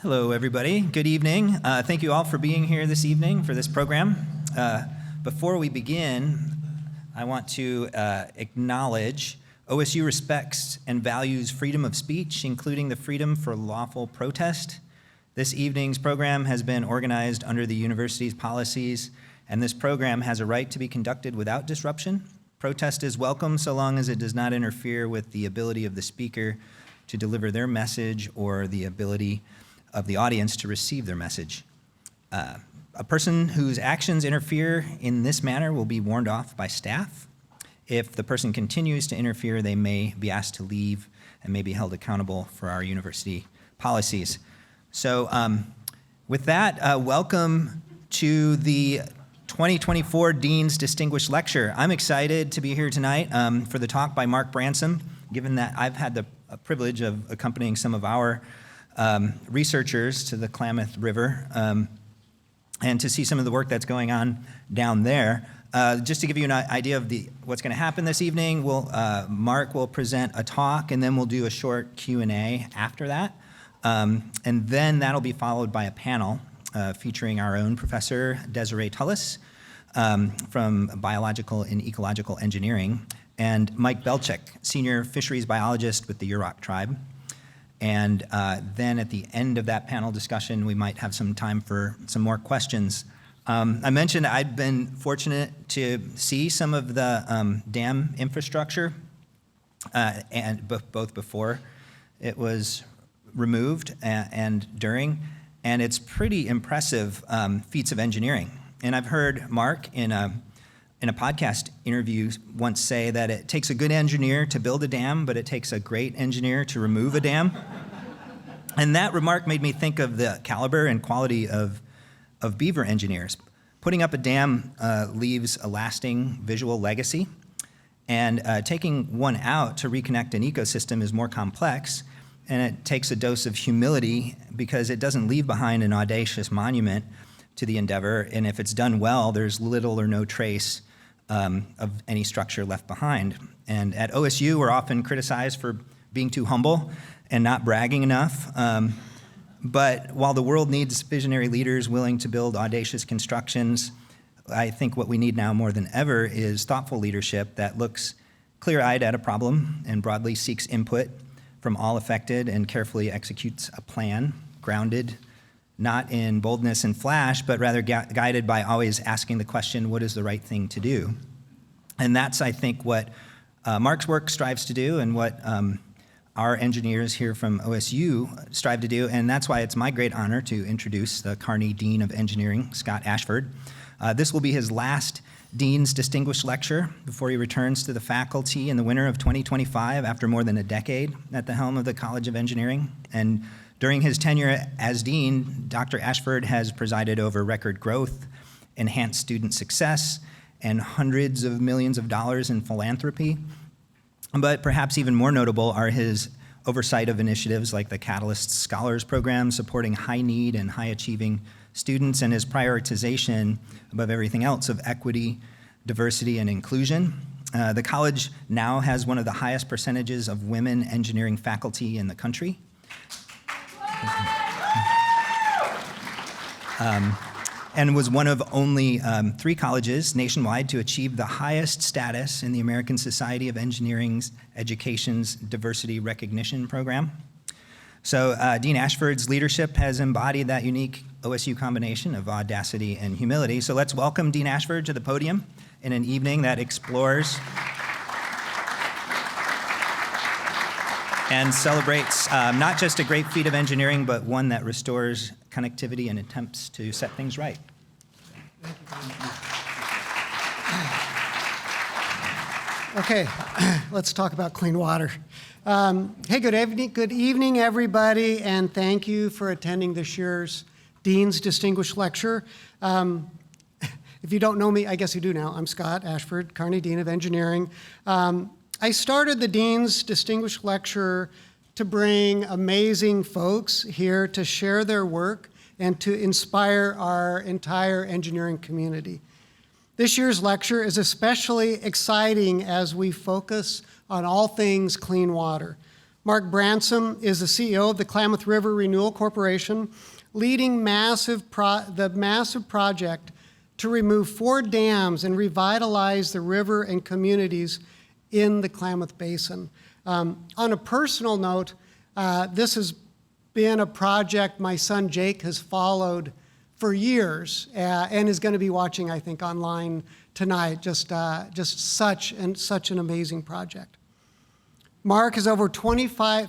Hello, everybody. Good evening. Thank you all for being here this evening for this program. Before we begin, I want to acknowledge OSU respects and values freedom of speech, including the freedom for lawful protest. This evening's program has been organized under the university's policies, and this program has a right to be conducted without disruption. Protest is welcome so long as it does not interfere with the ability of the speaker to deliver their message or the ability of the audience to receive their message. A person whose actions interfere in this manner will be warned off by staff. If the person continues to interfere, they may be asked to leave and may be held accountable for our university policies. So with that, welcome to the 2024 Dean's Distinguished Lecture. I'm excited to be here tonight for the talk by Mark Bransom, given that I've had the privilege of accompanying some of our researchers to the Klamath River and to see some of the work that's going on down there. Just to give you an idea of what's going to happen this evening, Mark will present a talk and then we'll do a short Q&A after that. And then that'll be followed by a panel featuring our own Professor Desiree Tullis from Biological and Ecological Engineering, and Mike Belchik, Senior Fisheries Biologist with the Yurok Tribe. And then at the end of that panel discussion, we might have some time for some more questions. I mentioned I'd been fortunate to see some of the dam infrastructure, and both before it was removed and during, and it's pretty impressive feats of engineering. And I've heard Mark in a podcast interview once say that it takes a good engineer to build a dam, but it takes a great engineer to remove a dam. And that remark made me think of the caliber and quality of beaver engineers. Putting up a dam leaves a lasting visual legacy, and taking one out to reconnect an ecosystem is more complex, and it takes a dose of humility because it doesn't leave behind an audacious monument to the endeavor, and if it's done well, there's little or no trace of any structure left behind. And at OSU, we're often criticized for being too humble and not bragging enough. But while the world needs visionary leaders willing to build audacious constructions, I think what we need now more than ever is thoughtful leadership that looks clear-eyed at a problem and broadly seeks input from all affected and carefully executes a plan grounded not in boldness and flash, but rather guided by always asking the question, what is the right thing to do? And that's, I think, what Mark's work strives to do and what our engineers here from OSU strive to do. And that's why it's my great honor to introduce the Kearney Dean of Engineering, Scott Ashford. This will be his last Dean's Distinguished Lecture before he returns to the faculty in the winter of 2025 after more than a decade at the helm of the College of Engineering. And during his tenure as Dean, Dr. Ashford has presided over record growth, enhanced student success, and hundreds of millions of dollars in philanthropy. But perhaps even more notable are his oversight of initiatives like the Catalyst Scholars Program supporting high-need and high-achieving students, and his prioritization, above everything else, of equity, diversity, and inclusion. The college now has one of the highest percentages of women engineering faculty in the country. And was one of only 3 colleges nationwide to achieve the highest status in the American Society of Engineering's Education's Diversity Recognition Program. So Dean Ashford's leadership has embodied that unique OSU combination of audacity and humility. So let's welcome Dean Ashford to the podium in an evening that explores and celebrates not just a great feat of engineering, but one that restores connectivity and attempts to set things right. Okay, let's talk about clean water. Hey, good evening, everybody, and thank you for attending this year's Dean's Distinguished Lecture. If you don't know me, I guess you do now. I'm Scott Ashford, Kearney Dean of Engineering. I started the Dean's Distinguished Lecture to bring amazing folks here to share their work and to inspire our entire engineering community. This year's lecture is especially exciting as we focus on all things clean water. Mark Bransom is the CEO of the Klamath River Renewal Corporation, leading the massive project to remove 4 dams and revitalize the river and communities in the Klamath Basin. On a personal note, this has been a project my son Jake has followed for years and is going to be watching, I think, online tonight. Just such an amazing project. Mark has over 25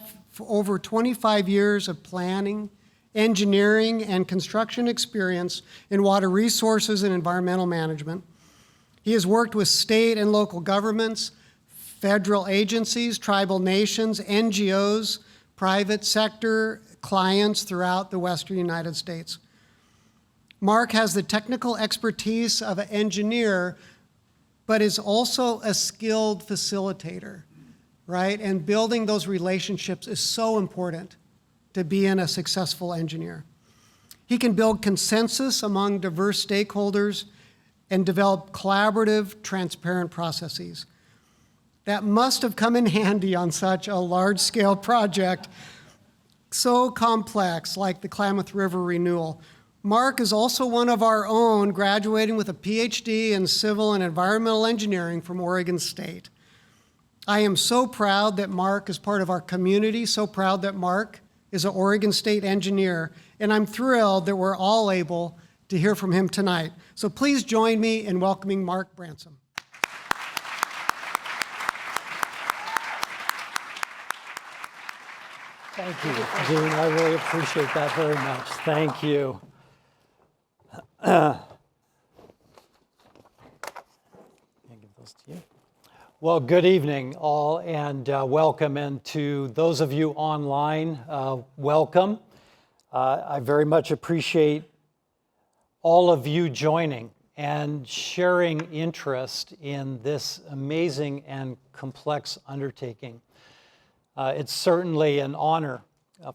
years of planning, engineering, and construction experience in water resources and environmental management. He has worked with state and local governments, federal agencies, tribal nations, NGOs, private sector clients throughout the Western United States. Mark has the technical expertise of an engineer, but is also a skilled facilitator, right? And building those relationships is so important to being a successful engineer. He can build consensus among diverse stakeholders and develop collaborative, transparent processes. That must have come in handy on such a large-scale project, so complex like the Klamath River Renewal. Mark is also one of our own, graduating with a PhD in civil and environmental engineering from Oregon State. I am so proud that Mark is part of our community, so proud that Mark is an Oregon State engineer, and I'm thrilled that we're all able to hear from him tonight. So please join me in welcoming Mark Bransom. Thank you, Dean. I really appreciate that very much. Thank you. Can I give those to you? Well, good evening, all, and welcome. And to those of you online, welcome. I very much appreciate all of you joining and sharing interest in this amazing and complex undertaking. It's certainly an honor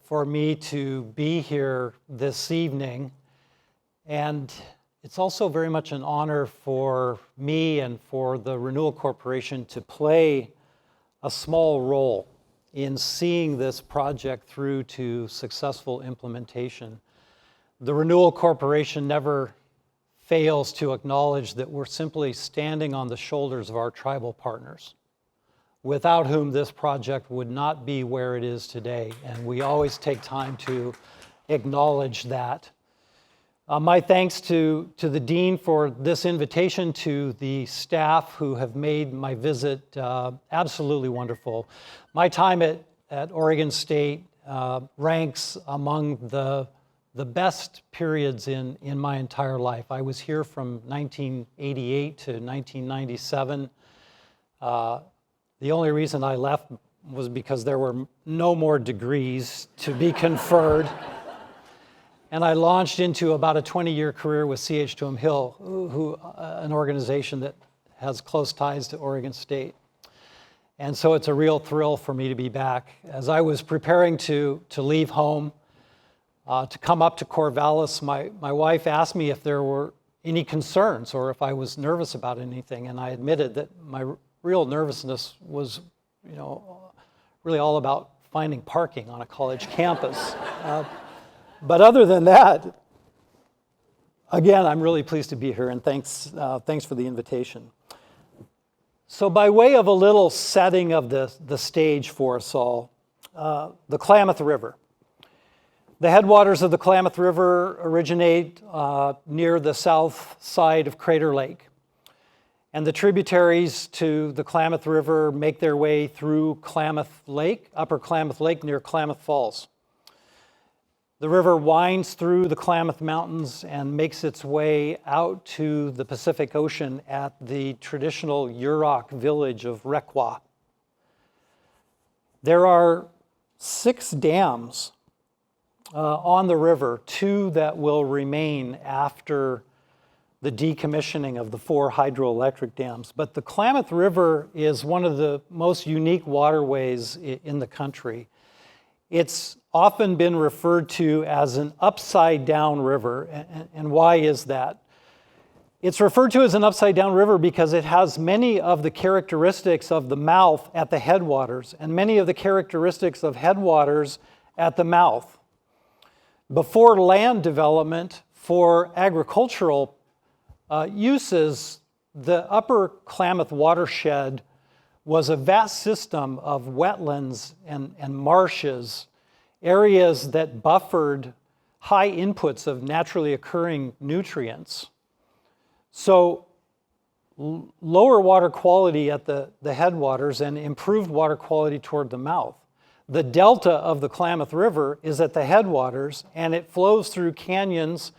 for me to be here this evening, and it's also very much an honor for me and for the Renewal Corporation to play a small role in seeing this project through to successful implementation. The Renewal Corporation never fails to acknowledge that we're simply standing on the shoulders of our tribal partners, without whom this project would not be where it is today, and we always take time to acknowledge that. My thanks to the Dean for this invitation, to the staff who have made my visit absolutely wonderful. My time at Oregon State ranks among the best periods in my entire life. I was here from 1988 to 1997. The only reason I left was because there were no more degrees to be conferred. And I launched into about a 20-year career with CH2M Hill, an organization that has close ties to Oregon State. And so it's a real thrill for me to be back. As I was preparing to leave home, to come up to Corvallis, my wife asked me if there were any concerns or if I was nervous about anything. And I admitted that my real nervousness was, really all about finding parking on a college campus. But other than that, again, I'm really pleased to be here, and thanks for the invitation. So by way of a little setting of the stage for us all, the Klamath River. The headwaters of the Klamath River originate near the south side of Crater Lake. And the tributaries to the Klamath River make their way through Klamath Lake, Upper Klamath Lake near Klamath Falls. The river winds through the Klamath Mountains and makes its way out to the Pacific Ocean at the traditional Yurok village of Requa. There are 6 dams on the river, 2 that will remain after the decommissioning of the 4 hydroelectric dams. But the Klamath River is one of the most unique waterways in the country. It's often been referred to as an upside-down river, and why is that? It's referred to as an upside-down river because it has many of the characteristics of the mouth at the headwaters and many of the characteristics of headwaters at the mouth. Before land development for agricultural uses, the upper Klamath watershed was a vast system of wetlands and marshes, areas that buffered high inputs of naturally occurring nutrients. So lower water quality at the headwaters and improved water quality toward the mouth. The delta of the Klamath River is at the headwaters, and it flows through canyons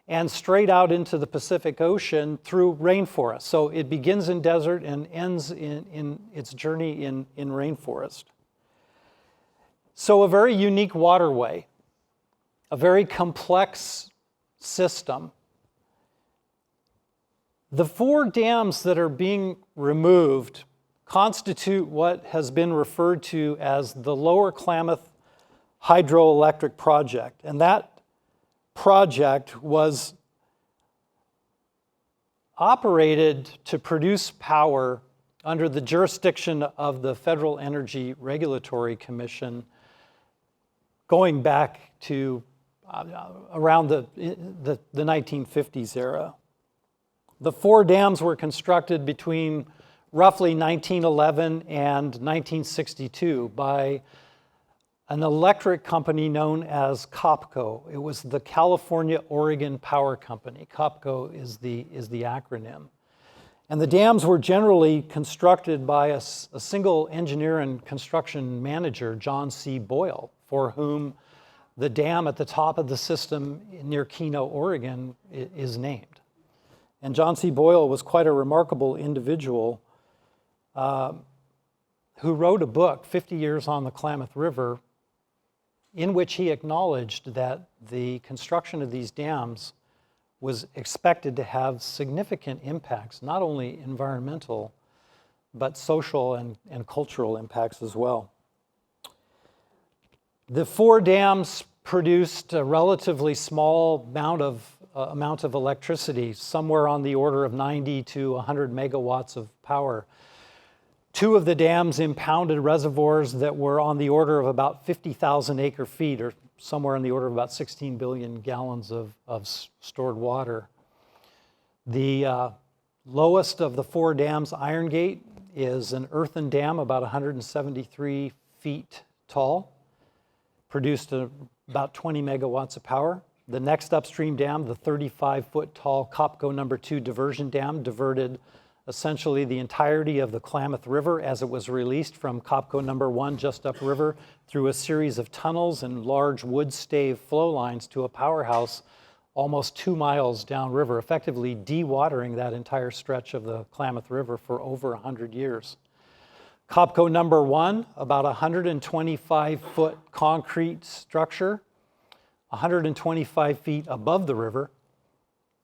and straight out into the Pacific Ocean through rainforest. So it begins in desert and ends in its journey in rainforest. So a very unique waterway, a very complex system. The 4 dams that are being removed constitute what has been referred to as the Lower Klamath Hydroelectric Project. And that project was operated to produce power under the jurisdiction of the Federal Energy Regulatory Commission going back to around the 1950s era. The 4 dams were constructed between roughly 1911 and 1962 by an electric company known as COPCO. It was the California Oregon Power Company. COPCO is the acronym. And the dams were generally constructed by a single engineer and construction manager, John C. Boyle, for whom the dam at the top of the system near Keno, Oregon is named. And John C. Boyle was quite a remarkable individual who wrote a book, 50 Years on the Klamath River, in which he acknowledged that the construction of these dams was expected to have significant impacts, not only environmental, but social and cultural impacts as well. The 4 dams produced a relatively small amount of electricity, somewhere on the order of 90 to 100 megawatts of power. 2 of the dams impounded reservoirs that were on the order of about 50,000 acre feet, or somewhere on the order of about 16 billion gallons of stored water. The lowest of the 4 dams, Iron Gate, is an earthen dam about 173 feet tall, produced about 20 megawatts of power. The next upstream dam, the 35-foot tall COPCO No. 2 diversion dam, diverted essentially the entirety of the Klamath River as it was released from COPCO No. 1 just upriver through a series of tunnels and large wood stave flow lines to a powerhouse almost 2 miles downriver, effectively dewatering that entire stretch of the Klamath River for over 100 years. COPCO No. 1, about 125-foot concrete structure, 125 feet above the river,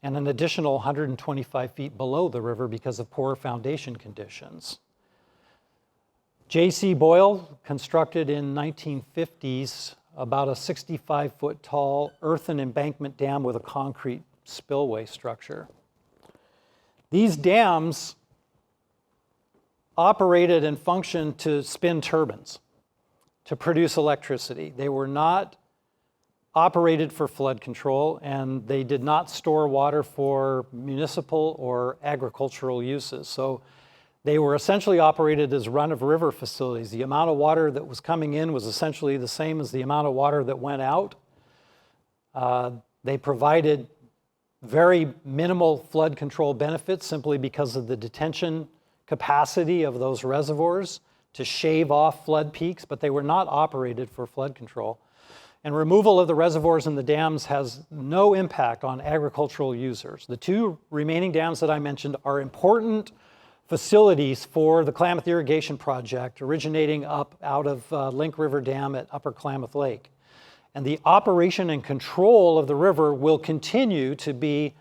and an additional 125 feet below the river because of poor foundation conditions. J.C. Boyle constructed in 1950s about a 65-foot tall earthen embankment dam with a concrete spillway structure. These dams operated and functioned to spin turbines to produce electricity. They were not operated for flood control, and they did not store water for municipal or agricultural uses. So they were essentially operated as run-of-river facilities. The amount of water that was coming in was essentially the same as the amount of water that went out. They provided very minimal flood control benefits simply because of the detention capacity of those reservoirs to shave off flood peaks, but they were not operated for flood control. And removal of the reservoirs and the dams has no impact on agricultural users. The 2 remaining dams that I mentioned are important facilities for the Klamath Irrigation Project, originating up out of Link River Dam at Upper Klamath Lake. And the operation and control of the river will continue to be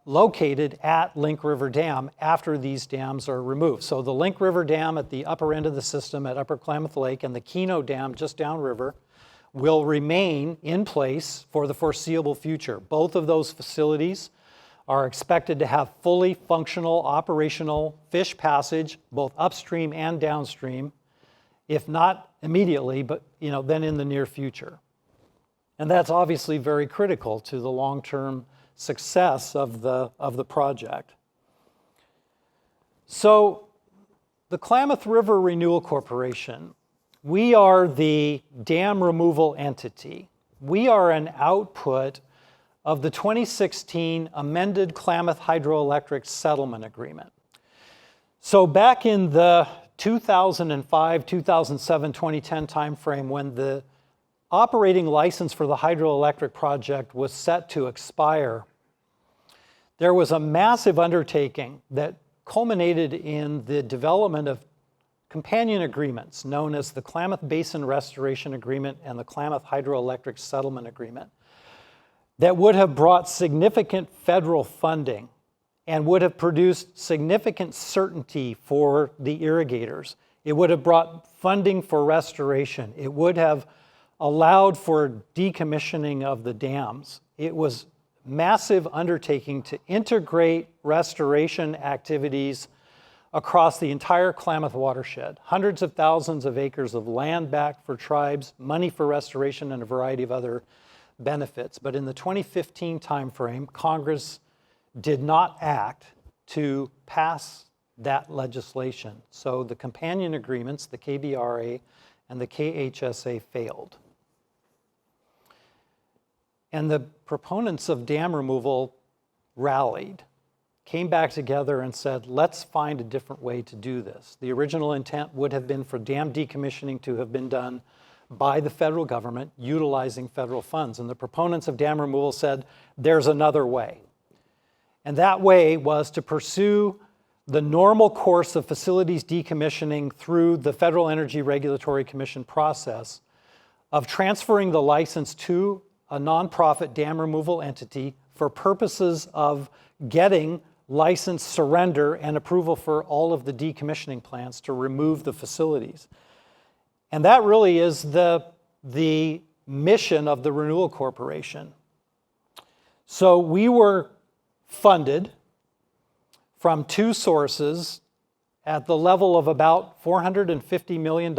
located at Link River Dam after these dams are removed. So the Link River Dam at the upper end of the system at Upper Klamath Lake and the Keno Dam just downriver will remain in place for the foreseeable future. Both of those facilities are expected to have fully functional operational fish passage, both upstream and downstream, if not immediately, but then in the near future. And that's obviously very critical to the long-term success of the project. So the Klamath River Renewal Corporation, we are the dam removal entity. We are an output of the 2016 amended Klamath Hydroelectric Settlement Agreement. So back in the 2005, 2007, 2010 timeframe, when the operating license for the hydroelectric project was set to expire, there was a massive undertaking that culminated in the development of companion agreements known as the Klamath Basin Restoration Agreement and the Klamath Hydroelectric Settlement Agreement that would have brought significant federal funding and would have produced significant certainty for the irrigators. It would have brought funding for restoration. It would have allowed for decommissioning of the dams. It was a massive undertaking to integrate restoration activities across the entire Klamath watershed. Hundreds of thousands of acres of land back for tribes, money for restoration, and a variety of other benefits. But in the 2015 timeframe, Congress did not act to pass that legislation. So the companion agreements, the KBRA and the KHSA, failed. And the proponents of dam removal rallied, came back together and said, let's find a different way to do this. The original intent would have been for dam decommissioning to have been done by the federal government utilizing federal funds. And the proponents of dam removal said, there's another way. And that way was to pursue the normal course of facilities decommissioning through the Federal Energy Regulatory Commission process of transferring the license to a nonprofit dam removal entity for purposes of getting license surrender and approval for all of the decommissioning plans to remove the facilities. And that really is the mission of the Renewal Corporation. So we were funded from two sources at the level of about $450 million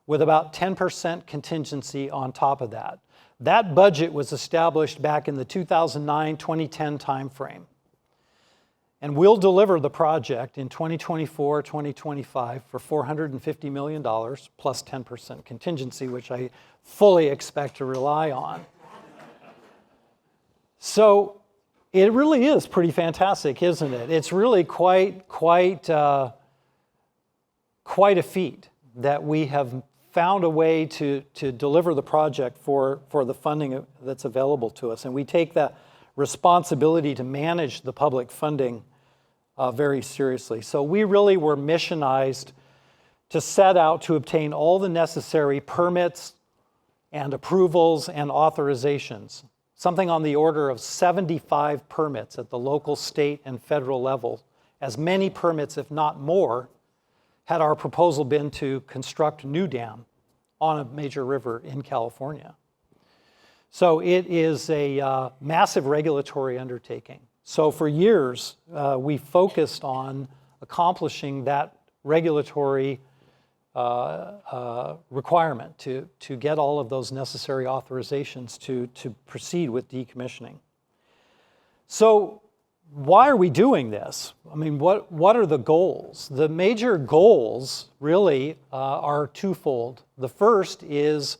with about 10% contingency on top of that. That budget was established back in the 2009-2010 timeframe. And we'll deliver the project in 2024, 2025 for $450 million plus 10% contingency, which I fully expect to rely on. So it really is pretty fantastic, isn't it? It's really quite a feat that we have found a way to deliver the project for the funding that's available to us. And we take that responsibility to manage the public funding very seriously. So we really were missionized to set out to obtain all the necessary permits and approvals and authorizations, something on the order of 75 permits at the local, state, and federal level, as many permits, if not more, had our proposal been to construct a new dam on a major river in California. So it is a massive regulatory undertaking. So for years, we focused on accomplishing that regulatory requirement to get all of those necessary authorizations to proceed with decommissioning. So why are we doing this? I mean, what are the goals? The major goals really are twofold. The first is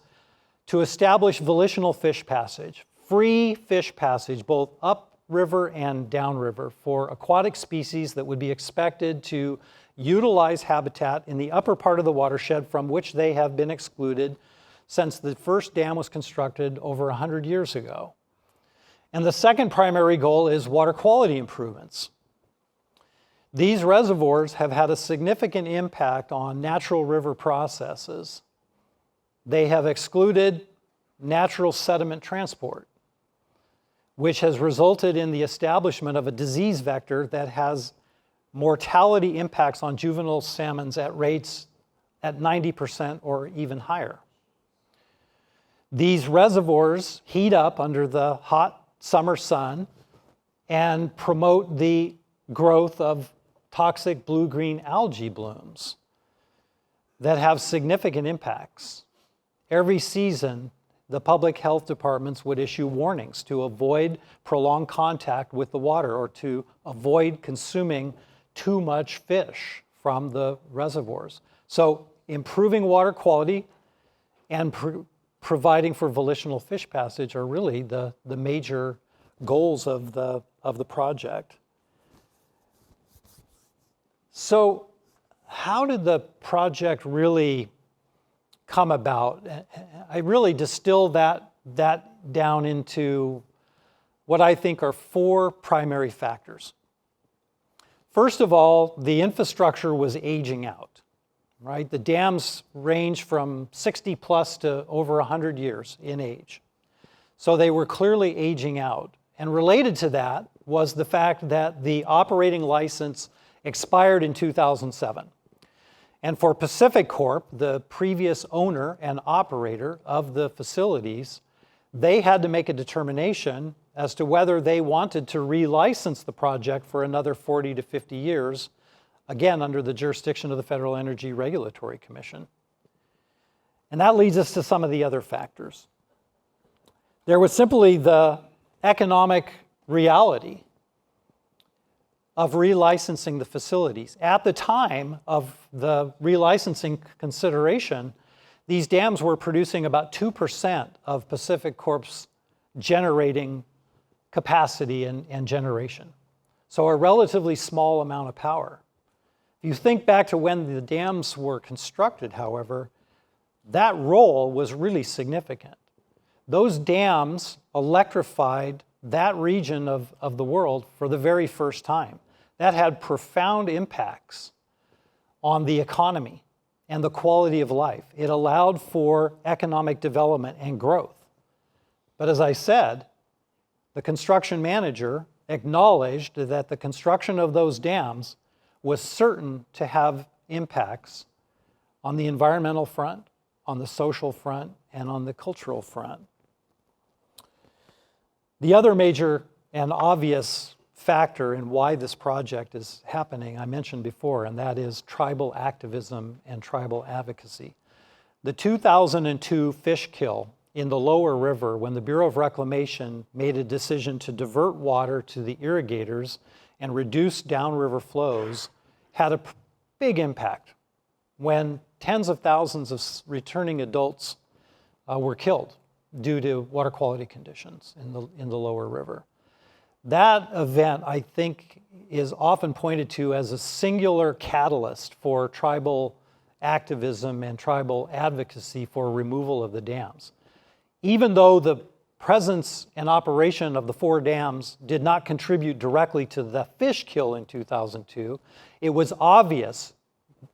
to establish volitional fish passage, free fish passage, both upriver and downriver, for aquatic species that would be expected to utilize habitat in the upper part of the watershed from which they have been excluded since the first dam was constructed over 100 years ago. And the second primary goal is water quality improvements. These reservoirs have had a significant impact on natural river processes. They have excluded natural sediment transport, which has resulted in the establishment of a disease vector that has mortality impacts on juvenile salmons at rates at 90% or even higher. These reservoirs heat up under the hot summer sun, and promote the growth of toxic blue-green algae blooms that have significant impacts. Every season, the public health departments would issue warnings to avoid prolonged contact with the water or to avoid consuming too much fish from the reservoirs. So improving water quality and providing for volitional fish passage are really the major goals of the project. So how did the project really come about? I really distill that down into what I think are 4 primary factors. First of all, the infrastructure was aging out, right? The dams range from 60 plus to over 100 years in age. So they were clearly aging out. And related to that was the fact that the operating license expired in 2007. And for Pacific Corp, the previous owner and operator of the facilities, they had to make a determination as to whether they wanted to relicense the project for another 40 to 50 years, again, under the jurisdiction of the Federal Energy Regulatory Commission. And that leads us to some of the other factors. There was simply the economic reality of relicensing the facilities. At the time of the relicensing consideration, these dams were producing about 2% of Pacific Corp's generating capacity and generation. So a relatively small amount of power. If you think back to when the dams were constructed, however, that role was really significant. Those dams electrified that region of the world for the very first time. That had profound impacts on the economy and the quality of life. It allowed for economic development and growth. But as I said, the construction manager acknowledged that the construction of those dams was certain to have impacts on the environmental front, on the social front, and on the cultural front. The other major and obvious factor in why this project is happening, I mentioned before, and that is tribal activism and tribal advocacy. The 2002 fish kill in the lower river, when the Bureau of Reclamation made a decision to divert water to the irrigators and reduce downriver flows, had a big impact when tens of thousands of returning adults were killed due to water quality conditions in the lower river. That event, I think, is often pointed to as a singular catalyst for tribal activism and tribal advocacy for removal of the dams. Even though the presence and operation of the 4 dams did not contribute directly to the fish kill in 2002, it was obvious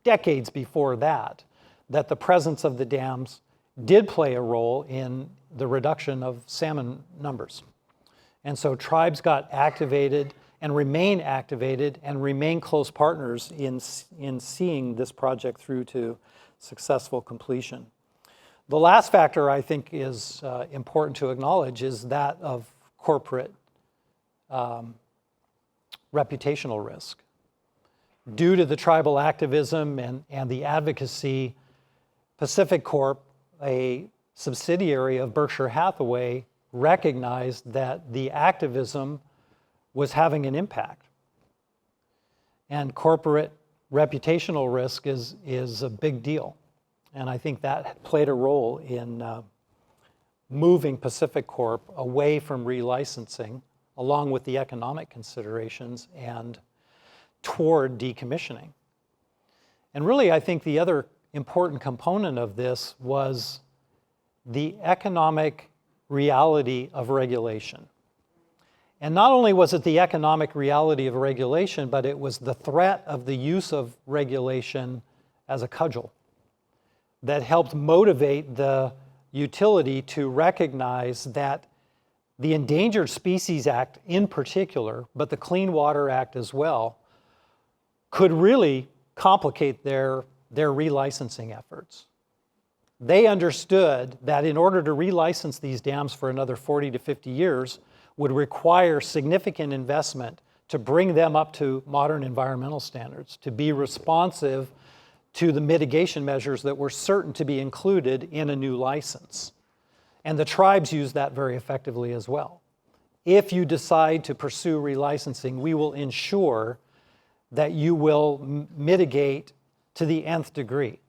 decades before that that the presence of the dams did play a role in the reduction of salmon numbers. And so tribes got activated and remain activated and remain close partners in seeing this project through to successful completion. The last factor I think is important to acknowledge is that of corporate reputational risk. Due to the tribal activism and the advocacy, Pacific Corp, a subsidiary of Berkshire Hathaway, recognized that the activism was having an impact. And corporate reputational risk is a big deal. And I think that played a role in moving Pacific Corp away from relicensing, along with the economic considerations, and toward decommissioning. And really, I think the other important component of this was the economic reality of regulation. And not only was it the economic reality of regulation, but it was the threat of the use of regulation as a cudgel that helped motivate the utility to recognize that the Endangered Species Act in particular, but the Clean Water Act as well, could really complicate their relicensing efforts. They understood that in order to relicense these dams for another 40 to 50 years would require significant investment to bring them up to modern environmental standards, to be responsive to the mitigation measures that were certain to be included in a new license. And the tribes use that very effectively as well. If you decide to pursue relicensing, we will ensure that you will mitigate to the nth degree.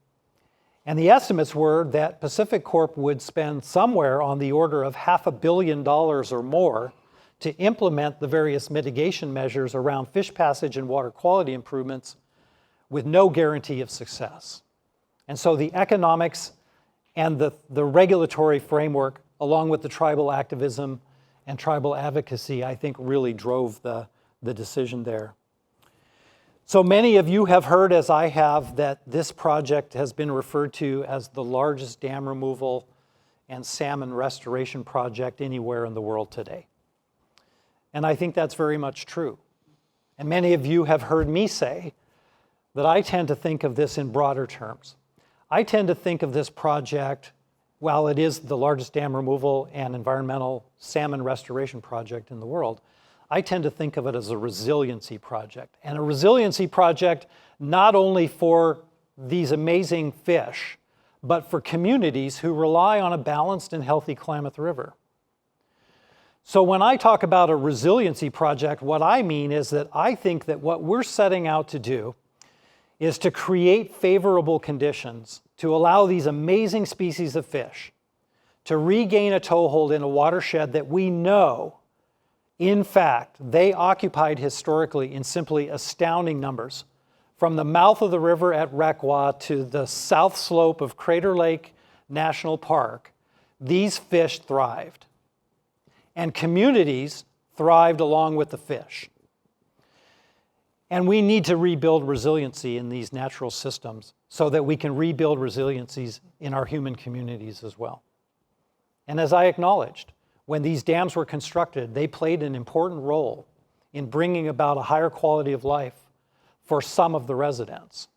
And the estimates were that Pacific Corp would spend somewhere on the order of $500 million or more to implement the various mitigation measures around fish passage and water quality improvements with no guarantee of success. And so the economics and the regulatory framework, along with the tribal activism and tribal advocacy, I think really drove the decision there. So many of you have heard, as I have, that this project has been referred to as the largest dam removal and salmon restoration project anywhere in the world today. And I think that's very much true. And many of you have heard me say that I tend to think of this in broader terms. I tend to think of this project, while it is the largest dam removal and environmental salmon restoration project in the world, I tend to think of it as a resiliency project. And a resiliency project not only for these amazing fish, but for communities who rely on a balanced and healthy Klamath River. So when I talk about a resiliency project, what I mean is that I think that what we're setting out to do is to create favorable conditions to allow these amazing species of fish to regain a toehold in a watershed that we know, in fact, they occupied historically in simply astounding numbers. From the mouth of the river at Rekwa to the south slope of Crater Lake National Park, these fish thrived. And communities thrived along with the fish. And we need to rebuild resiliency in these natural systems so that we can rebuild resiliencies in our human communities as well. And as I acknowledged, when these dams were constructed, they played an important role in bringing about a higher quality of life for some of the residents.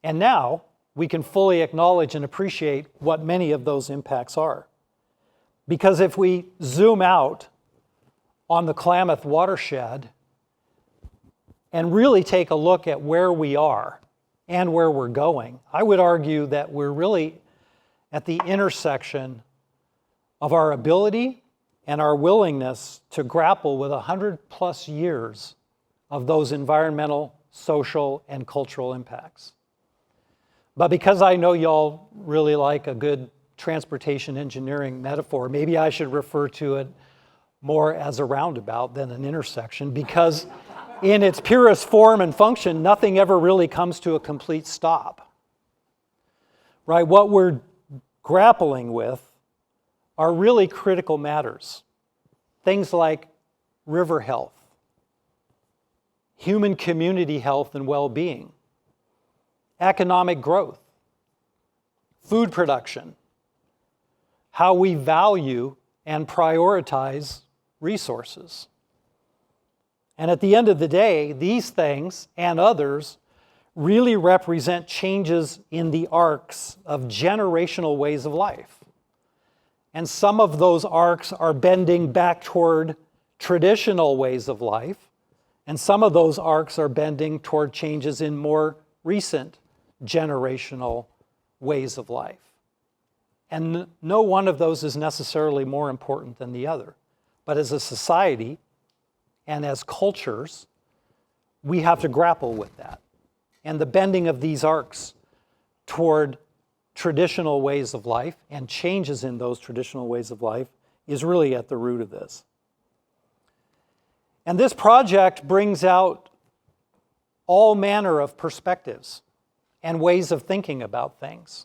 And now we can fully acknowledge and appreciate what many of those impacts are. Because if we zoom out on the Klamath watershed and really take a look at where we are and where we're going, I would argue that we're really at the intersection of our ability and our willingness to grapple with 100+ years of those environmental, social, and cultural impacts. But because I know y'all really like a good transportation engineering metaphor, maybe I should refer to it more as a roundabout than an intersection, because in its purest form and function, nothing ever really comes to a complete stop. Right? What we're grappling with are really critical matters. Things like river health, human community health and well-being, economic growth, food production, how we value and prioritize resources. And at the end of the day, these things and others really represent changes in the arcs of generational ways of life. And some of those arcs are bending back toward traditional ways of life, and some of those arcs are bending toward changes in more recent generational ways of life. And no one of those is necessarily more important than the other. But as a society and as cultures, we have to grapple with that. And the bending of these arcs toward traditional ways of life and changes in those traditional ways of life is really at the root of this. And this project brings out all manner of perspectives and ways of thinking about things.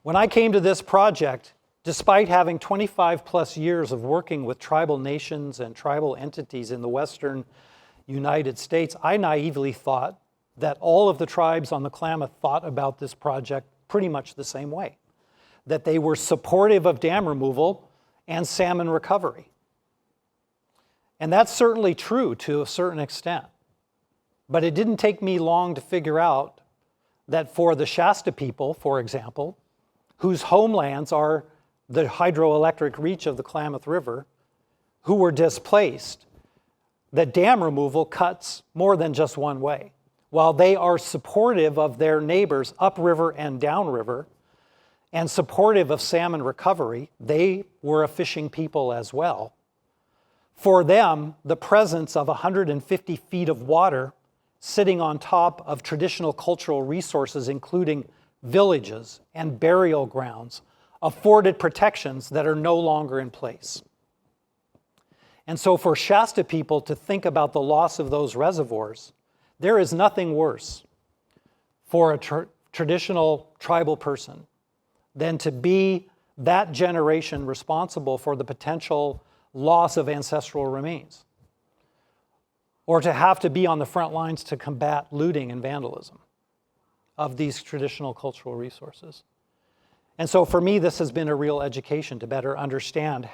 When I came to this project, despite having 25+ years of working with tribal nations and tribal entities in the western United States, I naively thought that all of the tribes on the Klamath thought about this project pretty much the same way, that they were supportive of dam removal and salmon recovery. And that's certainly true to a certain extent. But it didn't take me long to figure out that for the Shasta people, for example, whose homelands are the hydroelectric reach of the Klamath River, who were displaced that dam removal cuts more than just one way. While they are supportive of their neighbors upriver and downriver and supportive of salmon recovery, they were a fishing people as well. For them, the presence of 150 feet of water sitting on top of traditional cultural resources, including villages and burial grounds, afforded protections that are no longer in place. And so for Shasta people to think about the loss of those reservoirs, there is nothing worse for a traditional tribal person than to be that generation responsible for the potential loss of ancestral remains, or to have to be on the front lines to combat looting and vandalism of these traditional cultural resources. And so for me, this has been a real education to better understand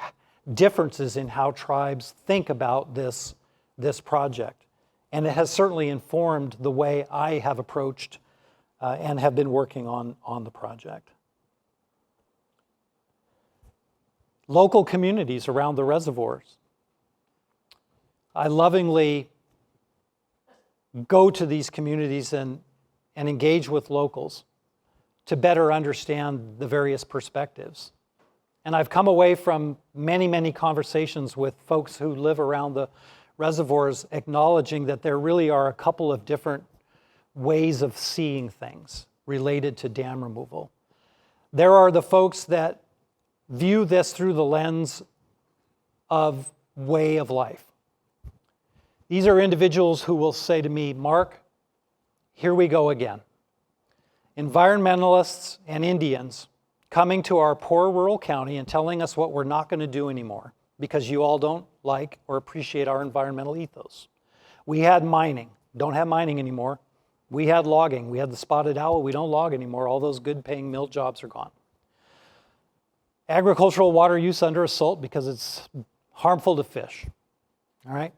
differences in how tribes think about this project. And it has certainly informed the way I have approached and have been working on the project. Local communities around the reservoirs. I lovingly go to these communities and engage with locals to better understand the various perspectives. And I've come away from many, many conversations with folks who live around the reservoirs acknowledging that there really are a couple of different ways of seeing things related to dam removal. There are the folks that view this through the lens of way of life. These are individuals who will say to me, Mark, here we go again. Environmentalists and Indians coming to our poor rural county and telling us what we're not going to do anymore because you all don't like or appreciate our environmental ethos. We had mining, don't have mining anymore. We had logging, we had the spotted owl, we don't log anymore. All those good paying mill jobs are gone. Agricultural water use under assault because it's harmful to fish. All right,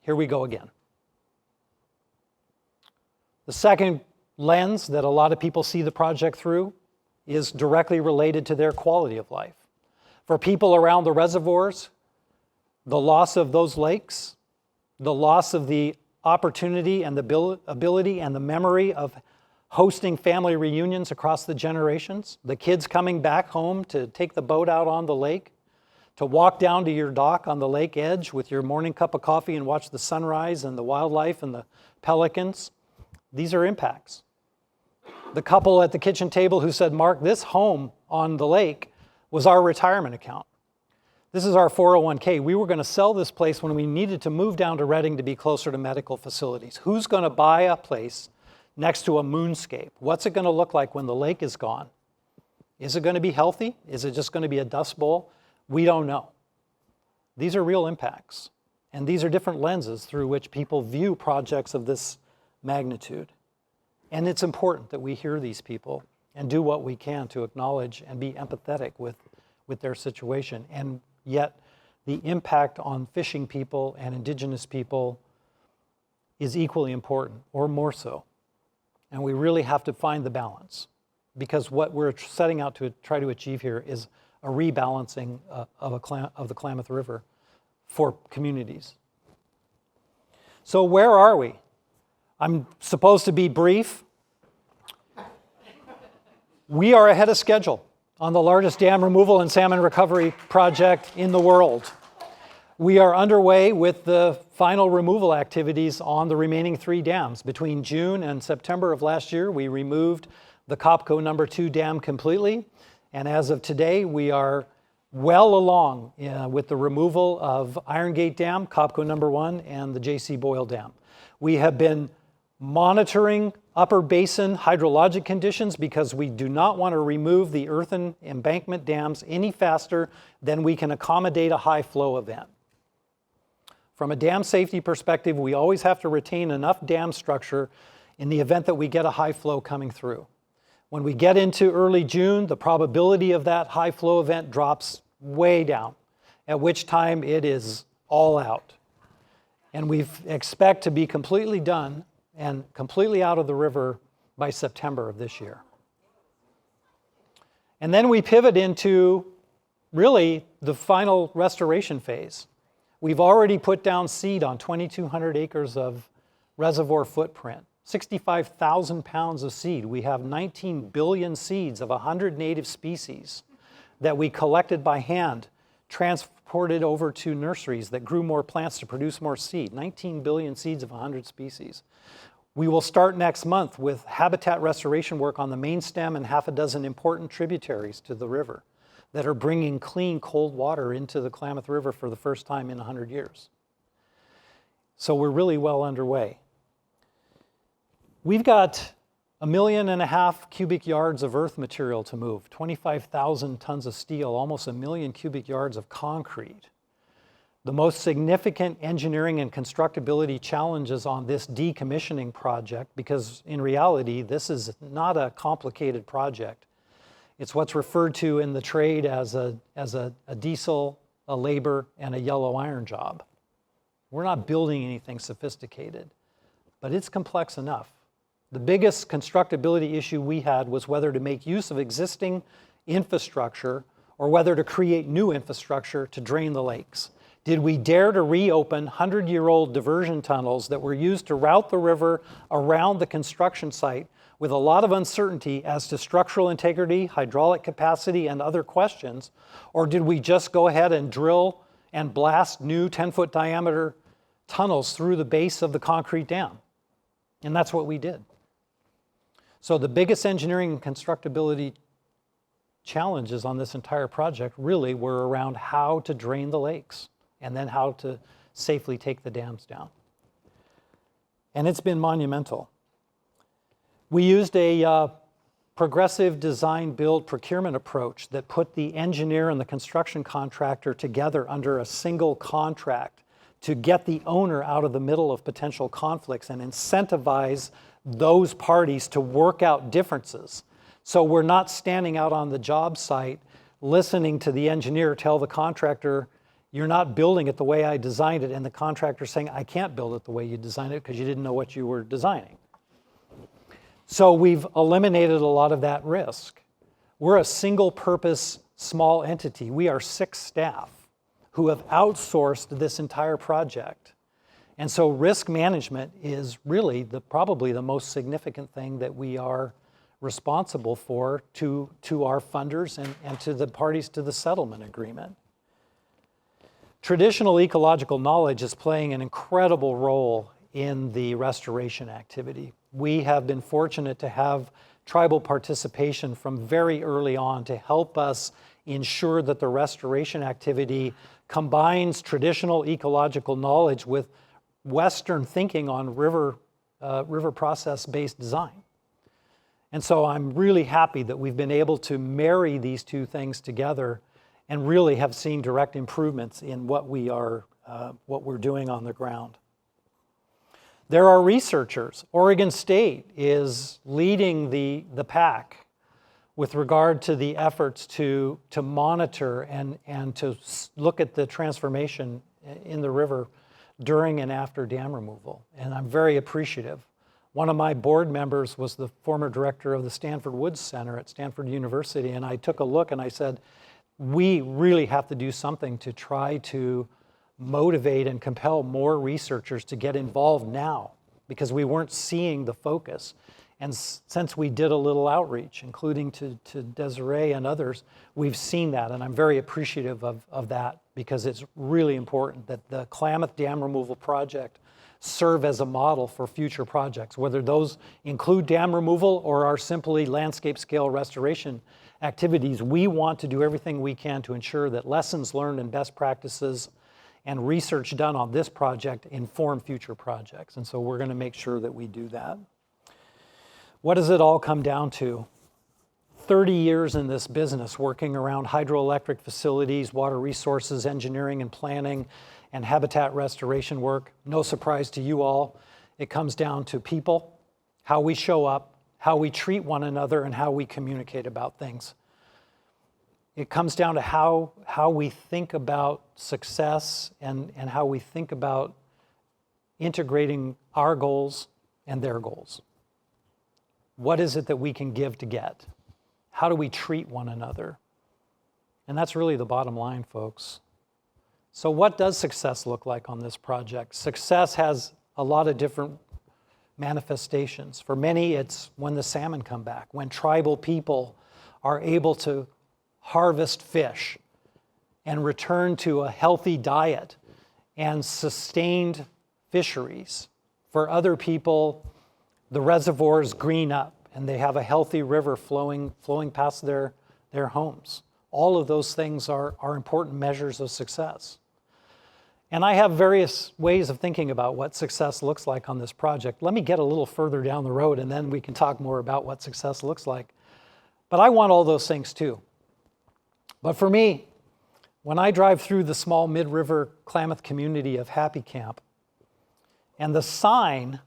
here we go again. The second lens that a lot of people see the project through is directly related to their quality of life. For people around the reservoirs, the loss of those lakes, the loss of the opportunity and the ability and the memory of hosting family reunions across the generations, the kids coming back home to take the boat out on the lake, to walk down to your dock on the lake edge with your morning cup of coffee and watch the sunrise and the wildlife and the pelicans. These are impacts. The couple at the kitchen table who said, Mark, this home on the lake was our retirement account. This is our 401k. We were going to sell this place when we needed to move down to Redding to be closer to medical facilities. Who's going to buy a place next to a moonscape? What's it going to look like when the lake is gone? Is it going to be healthy? Is it just going to be a dust bowl? We don't know. These are real impacts. And these are different lenses through which people view projects of this magnitude. And it's important that we hear these people and do what we can to acknowledge and be empathetic with their situation. And yet the impact on fishing people and indigenous people is equally important, or more so. And we really have to find the balance, because what we're setting out to try to achieve here is a rebalancing of the Klamath River for communities. So where are we? I'm supposed to be brief. We are ahead of schedule on the largest dam removal and salmon recovery project in the world. We are underway with the final removal activities on the remaining 3 dams. Between June and September of last year, we removed the Copco number 2 dam completely. And as of today, we are well along with the removal of Iron Gate Dam, Copco number 1, and the J.C. Boyle Dam. We have been monitoring upper basin hydrologic conditions because we do not want to remove the earthen embankment dams any faster than we can accommodate a high flow event. From a dam safety perspective, we always have to retain enough dam structure in the event that we get a high flow coming through. When we get into early June, the probability of that high flow event drops way down, at which time it is all out. And we expect to be completely done and completely out of the river by September of this year. And then we pivot into really the final restoration phase, We've already put down seed on 2,200 acres of reservoir footprint, 65,000 pounds of seed. We have 19 billion seeds of 100 native species that we collected by hand, transported over to nurseries that grew more plants to produce more seed, 19 billion seeds of 100 species. We will start next month with habitat restoration work on the main stem and half a dozen important tributaries to the river that are bringing clean, cold water into the Klamath River for the first time in 100 years. So we're really well underway. We've got 1.5 million cubic yards of earth material to move, 25,000 tons of steel, almost 1 million cubic yards of concrete. The most significant engineering and constructability challenges on this decommissioning project, because in reality, this is not a complicated project. It's what's referred to in the trade as a diesel, a labor, and a yellow iron job. We're not building anything sophisticated, but it's complex enough. The biggest constructability issue we had was whether to make use of existing infrastructure or whether to create new infrastructure to drain the lakes. Did we dare to reopen 100-year-old diversion tunnels that were used to route the river around the construction site with a lot of uncertainty as to structural integrity, hydraulic capacity, and other questions? Or did we just go ahead and drill and blast new 10-foot diameter tunnels through the base of the concrete dam? And that's what we did. So the biggest engineering and constructability challenges on this entire project really were around how to drain the lakes and then how to safely take the dams down. And it's been monumental. We used a progressive design build procurement approach that put the engineer and the construction contractor together under a single contract to get the owner out of the middle of potential conflicts and incentivize those parties to work out differences. So we're not standing out on the job site listening to the engineer tell the contractor, you're not building it the way I designed it, and the contractor saying, I can't build it the way you designed it because you didn't know what you were designing. So we've eliminated a lot of that risk. We're a single-purpose small entity. We are 6 staff who have outsourced this entire project. And so risk management is really probably the most significant thing that we are responsible for to our funders and to the parties to the settlement agreement. Traditional ecological knowledge is playing an incredible role in the restoration activity. We have been fortunate to have tribal participation from very early on to help us ensure that the restoration activity combines traditional ecological knowledge with Western thinking on river process-based design. And so I'm really happy that we've been able to marry these two things together and really have seen direct improvements in what we're doing on the ground. There are researchers. Oregon State is leading the pack with regard to the efforts to monitor and to look at the transformation in the river during and after dam removal. And I'm very appreciative. One of my board members was the former director of the Stanford Woods Center at Stanford University, and I took a look and I said, we really have to do something to try to motivate and compel more researchers to get involved now, because we weren't seeing the focus. And since we did a little outreach, including to Desiree and others, we've seen that, and I'm very appreciative of that, because it's really important that the Klamath Dam Removal Project serve as a model for future projects, whether those include dam removal or are simply landscape scale restoration activities. We want to do everything we can to ensure that lessons learned and best practices and research done on this project inform future projects. And so we're going to make sure that we do that. What does it all come down to? 30 years in this business, working around hydroelectric facilities, water resources, engineering and planning, and habitat restoration work. No surprise to you all, it comes down to people, how we show up, how we treat one another, and how we communicate about things. It comes down to how we think about success and how we think about integrating our goals and their goals. What is it that we can give to get? How do we treat one another? And that's really the bottom line, folks. So what does success look like on this project? Success has a lot of different manifestations. For many, it's when the salmon come back, when tribal people are able to harvest fish and return to a healthy diet and sustained fisheries. For other people, the reservoirs green up and they have a healthy river flowing past their homes. All of those things are important measures of success. And I have various ways of thinking about what success looks like on this project. Let me get a little further down the road and then we can talk more about what success looks like. But I want all those things too. But for me, when I drive through the small mid-river Klamath community of Happy Camp, and the sign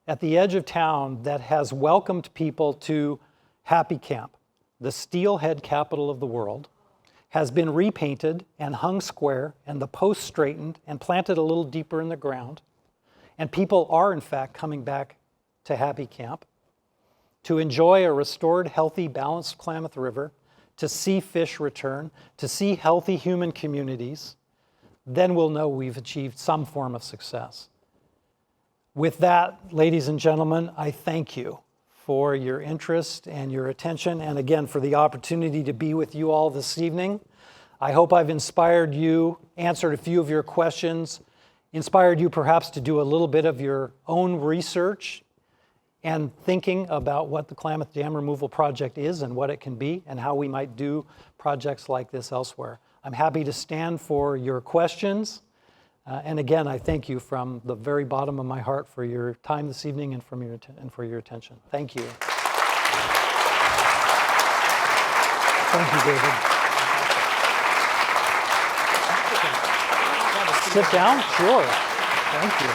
at the edge of town that has welcomed people to Happy Camp, the steelhead capital of the world, has been repainted and hung square and the posts straightened and planted a little deeper in the ground. And people are, in fact, coming back to Happy Camp to enjoy a restored, healthy, balanced Klamath River, to see fish return, to see healthy human communities. Then we'll know we've achieved some form of success. With that, ladies and gentlemen, I thank you for your interest and your attention, and again, for the opportunity to be with you all this evening. I hope I've inspired you, answered a few of your questions, inspired you perhaps to do a little bit of your own research and thinking about what the Klamath Dam Removal Project is and what it can be and how we might do projects like this elsewhere. I'm happy to stand for your questions. And again, I thank you from the very bottom of my heart for your time this evening and for your attention. Thank you. Thank you, David. Sit down? Sure. Thank you.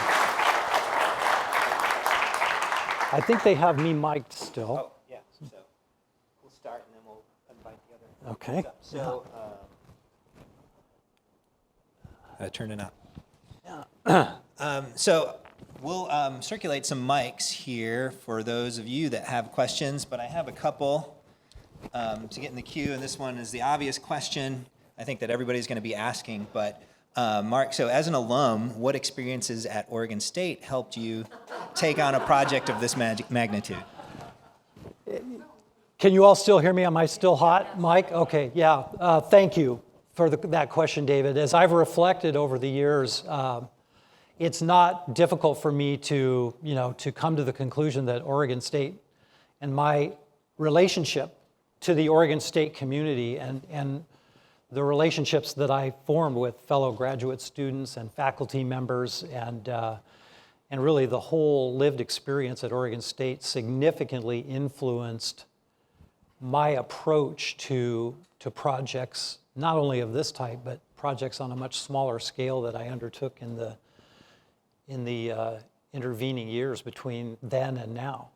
I think they have me mic'd still. Oh, yeah. So we'll start and then we'll invite the other. Okay. So, turn it up. So we'll circulate some mics here for those of you that have questions, but I have a couple to get in the queue, and this one is the obvious question I think that everybody's going to be asking. But Mark, so as an alum, what experiences at Oregon State helped you take on a project of this magnitude? Can you all still hear me? Am I still hot, Mike? Okay, yeah. Thank you for that question, David. As I've reflected over the years, it's not difficult for me to come to the conclusion that Oregon State and my relationship to the Oregon State community and the relationships that I formed with fellow graduate students and faculty members and really the whole lived experience at Oregon State significantly influenced my approach to projects, not only of this type, but projects on a much smaller scale that I undertook in the intervening years between then and now.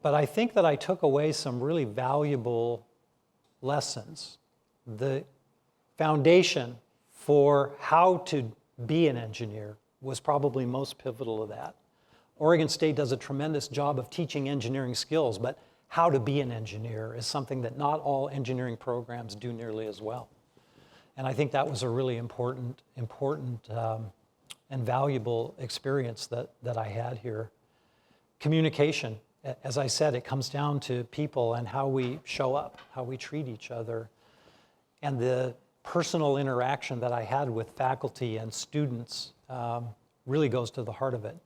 But I think that I took away some really valuable lessons. The foundation for how to be an engineer was probably most pivotal to that. Oregon State does a tremendous job of teaching engineering skills, but how to be an engineer is something that not all engineering programs do nearly as well. And I think that was a really important and valuable experience that I had here. Communication, as I said, it comes down to people and how we show up, how we treat each other. And the personal interaction that I had with faculty and students really goes to the heart of it.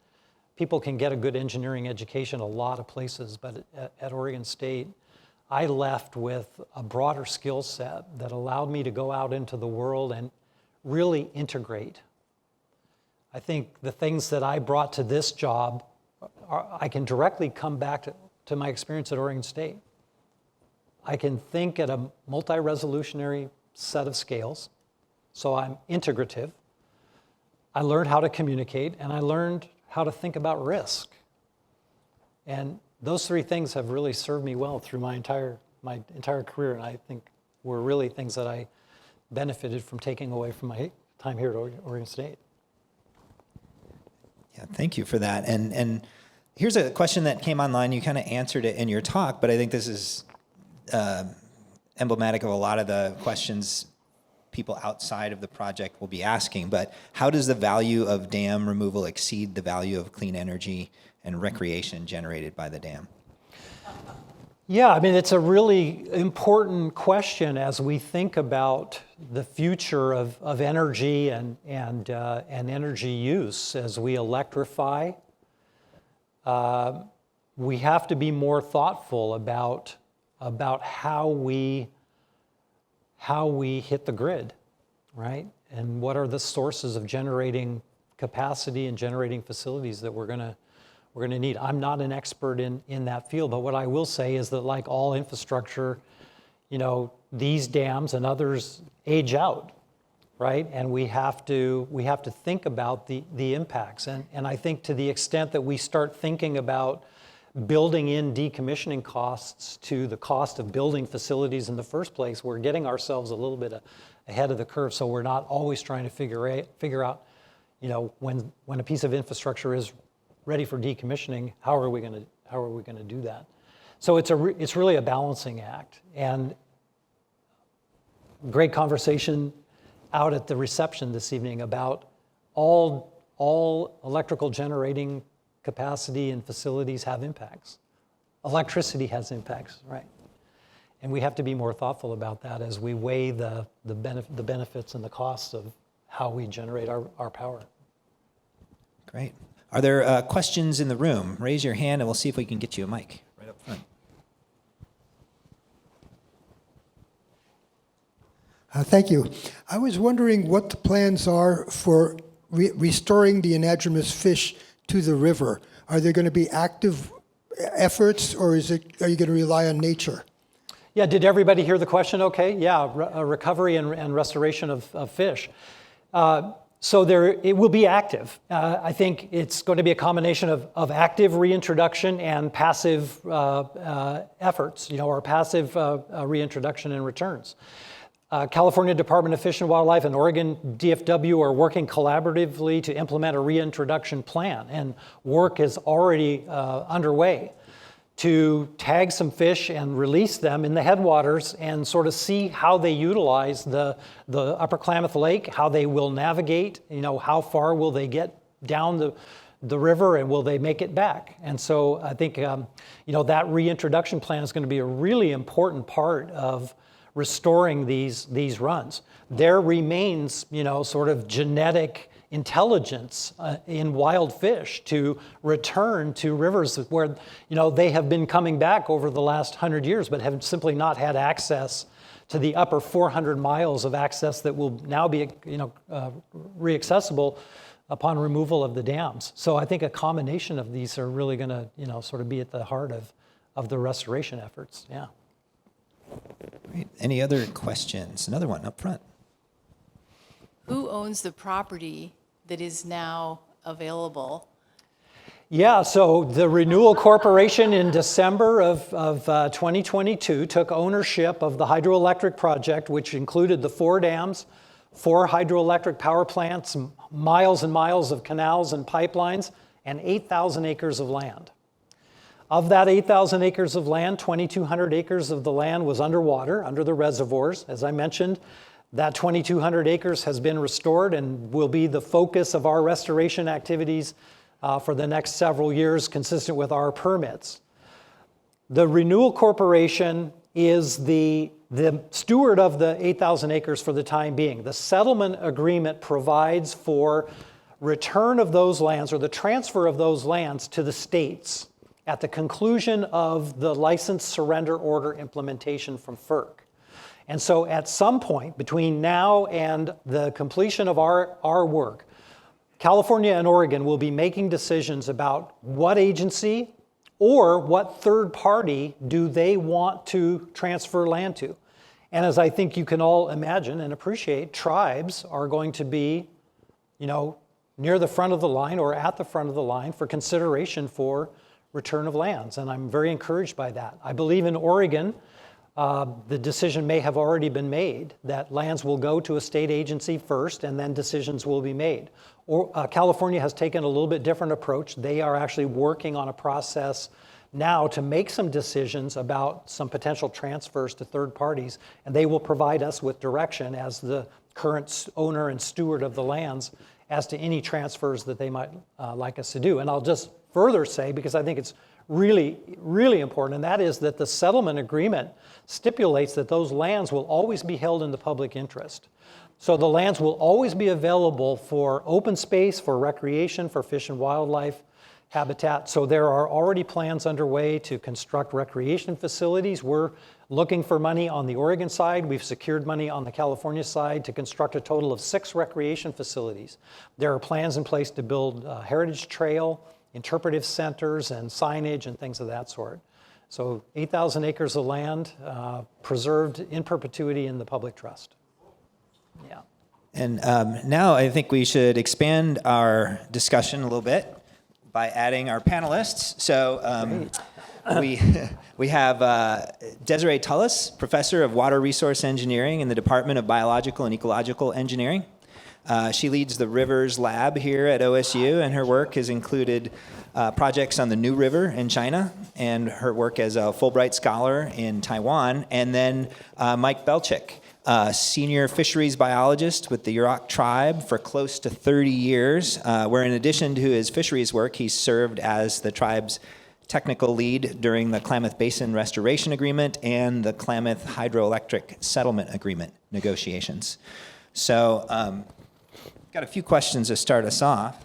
People can get a good engineering education a lot of places, but at Oregon State, I left with a broader skill set that allowed me to go out into the world and really integrate. I think the things that I brought to this job, I can directly come back to my experience at Oregon State. I can think at a multi-resolutionary set of scales, so I'm integrative. I learned how to communicate, and I learned how to think about risk. And those three things have really served me well through my entire career, and I think were really things that I benefited from taking away from my time here at Oregon State. Yeah, thank you for that. And here's a question that came online. You kind of answered it in your talk, but I think this is emblematic of a lot of the questions people outside of the project will be asking, but how does the value of dam removal exceed the value of clean energy and recreation generated by the dam? Yeah, I mean, it's a really important question as we think about the future of energy and energy use as we electrify. We have to be more thoughtful about how we hit the grid, right? And what are the sources of generating capacity and generating facilities that we're going to need. I'm not an expert in that field, but what I will say is that, like all infrastructure, these dams and others age out, right? And we have to think about the impacts. And I think to the extent that we start thinking about building in decommissioning costs to the cost of building facilities in the first place, we're getting ourselves a little bit ahead of the curve. So we're not always trying to figure out, when a piece of infrastructure is ready for decommissioning, how are we going to do that? So it's really a balancing act. And great conversation out at the reception this evening about all electrical generating capacity and facilities have impacts. Electricity has impacts, right? And we have to be more thoughtful about that as we weigh the benefits and the costs of how we generate our power. Great. Are there questions in the room? Raise your hand and we'll see if we can get you a mic right up front. Thank you. I was wondering what the plans are for restoring the anadromous fish to the river. Are there going to be active efforts, or are you going to rely on nature? Yeah, did everybody hear the question okay? Yeah, recovery and restoration of fish. So it will be active. I think it's going to be a combination of active reintroduction and passive efforts, or passive reintroduction and returns. California Department of Fish and Wildlife and Oregon DFW are working collaboratively to implement a reintroduction plan, and work is already underway to tag some fish and release them in the headwaters and sort of see how they utilize the upper Klamath Lake, how they will navigate, how far will they get down the river and will they make it back? And so I think, that reintroduction plan is going to be a really important part of restoring these runs. There remains, sort of genetic intelligence in wild fish to return to rivers where, they have been coming back over the last 100 years, but have simply not had access to the upper 400 miles of access that will now be, reaccessible upon removal of the dams. So I think a combination of these are really going to, sort of be at the heart of the restoration efforts. Yeah. Great. Any other questions? Another one up front. Who owns the property that is now available? Yeah, so the Renewal Corporation in December of 2022 took ownership of the hydroelectric project, which included the 4 dams, 4 hydroelectric power plants, miles and miles of canals and pipelines, and 8,000 acres of land. Of that 8,000 acres of land, 2,200 acres of the land was underwater, under the reservoirs. As I mentioned, that 2,200 acres has been restored and will be the focus of our restoration activities for the next several years, consistent with our permits. The Renewal Corporation is the steward of the 8,000 acres for the time being. The settlement agreement provides for return of those lands, or the transfer of those lands, to the states at the conclusion of the license surrender order implementation from FERC. And so at some point between now and the completion of our work, California and Oregon will be making decisions about what agency or what third party do they want to transfer land to. And as I think you can all imagine and appreciate, tribes are going to be, near the front of the line or at the front of the line for consideration for return of lands, and I'm very encouraged by that. I believe in Oregon, the decision may have already been made that lands will go to a state agency first and then decisions will be made. California has taken a little bit different approach. They are actually working on a process now to make some decisions about some potential transfers to third parties, and they will provide us with direction as the current owner and steward of the lands as to any transfers that they might like us to do. And I'll just further say, because I think it's really, really important, and that is that the settlement agreement stipulates that those lands will always be held in the public interest. So the lands will always be available for open space, for recreation, for fish and wildlife habitat. So there are already plans underway to construct recreation facilities. We're looking for money on the Oregon side. We've secured money on the California side to construct a total of 6 recreation facilities. There are plans in place to build a heritage trail, interpretive centers, and signage and things of that sort. So 8,000 acres of land preserved in perpetuity in the public trust. Yeah. And now I think we should expand our discussion a little bit by adding our panelists. So we have Desiree Tullis, Professor of Water Resource Engineering in the Department of Biological and Ecological Engineering. She leads the Rivers Lab here at OSU, and her work has included projects on the New River in China, and her work as a Fulbright Scholar in Taiwan. And then Mike Belchick, senior fisheries biologist with the Yurok tribe for close to 30 years, where in addition to his fisheries work, he served as the tribe's technical lead during the Klamath Basin Restoration Agreement and the Klamath Hydroelectric Settlement Agreement negotiations. So, got a few questions to start us off.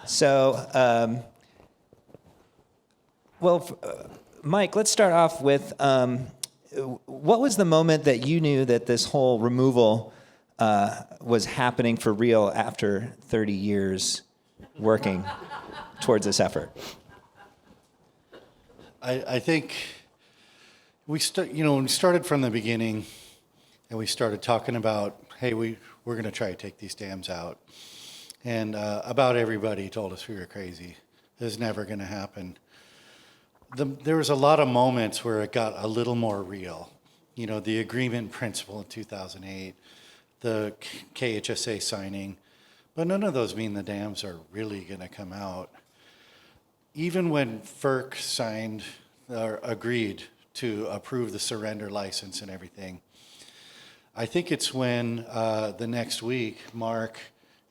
So, Mike, let's start off with what was the moment that you knew that this whole removal was happening for real after 30 years working towards this effort? I think when we started from the beginning and we started talking about, hey, we're going to try to take these dams out. And about everybody told us we were crazy. It was never going to happen. There was a lot of moments where it got a little more real. You know, the agreement principle in 2008, the KHSA signing, but none of those mean the dams are really going to come out. Even when FERC signed or agreed to approve the surrender license and everything, I think it's when the next week, Mark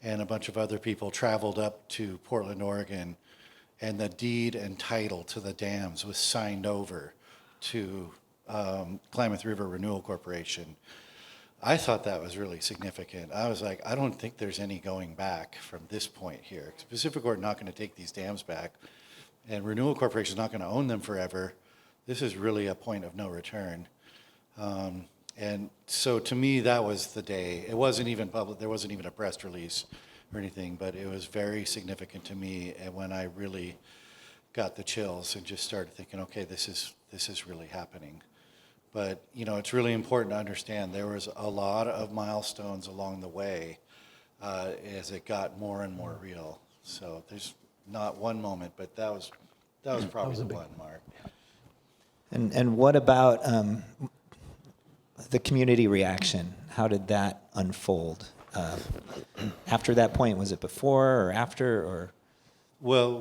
and a bunch of other people traveled up to Portland, Oregon, and the deed and title to the dams was signed over to Klamath River Renewal Corporation. I thought that was really significant. I was like, I don't think there's any going back from this point here. Pacific Corp not going to take these dams back, and Renewal Corporation is not going to own them forever. This is really a point of no return. And so to me, that was the day. It wasn't even public. There wasn't even a press release or anything, but it was very significant to me. And when I really got the chills and just started thinking, okay, this is really happening. But you know, it's really important to understand there was a lot of milestones along the way as it got more and more real. So there's not one moment, but that was probably the one, Mark. And what about the community reaction? How did that unfold? After that point, was it before or after, or? Well,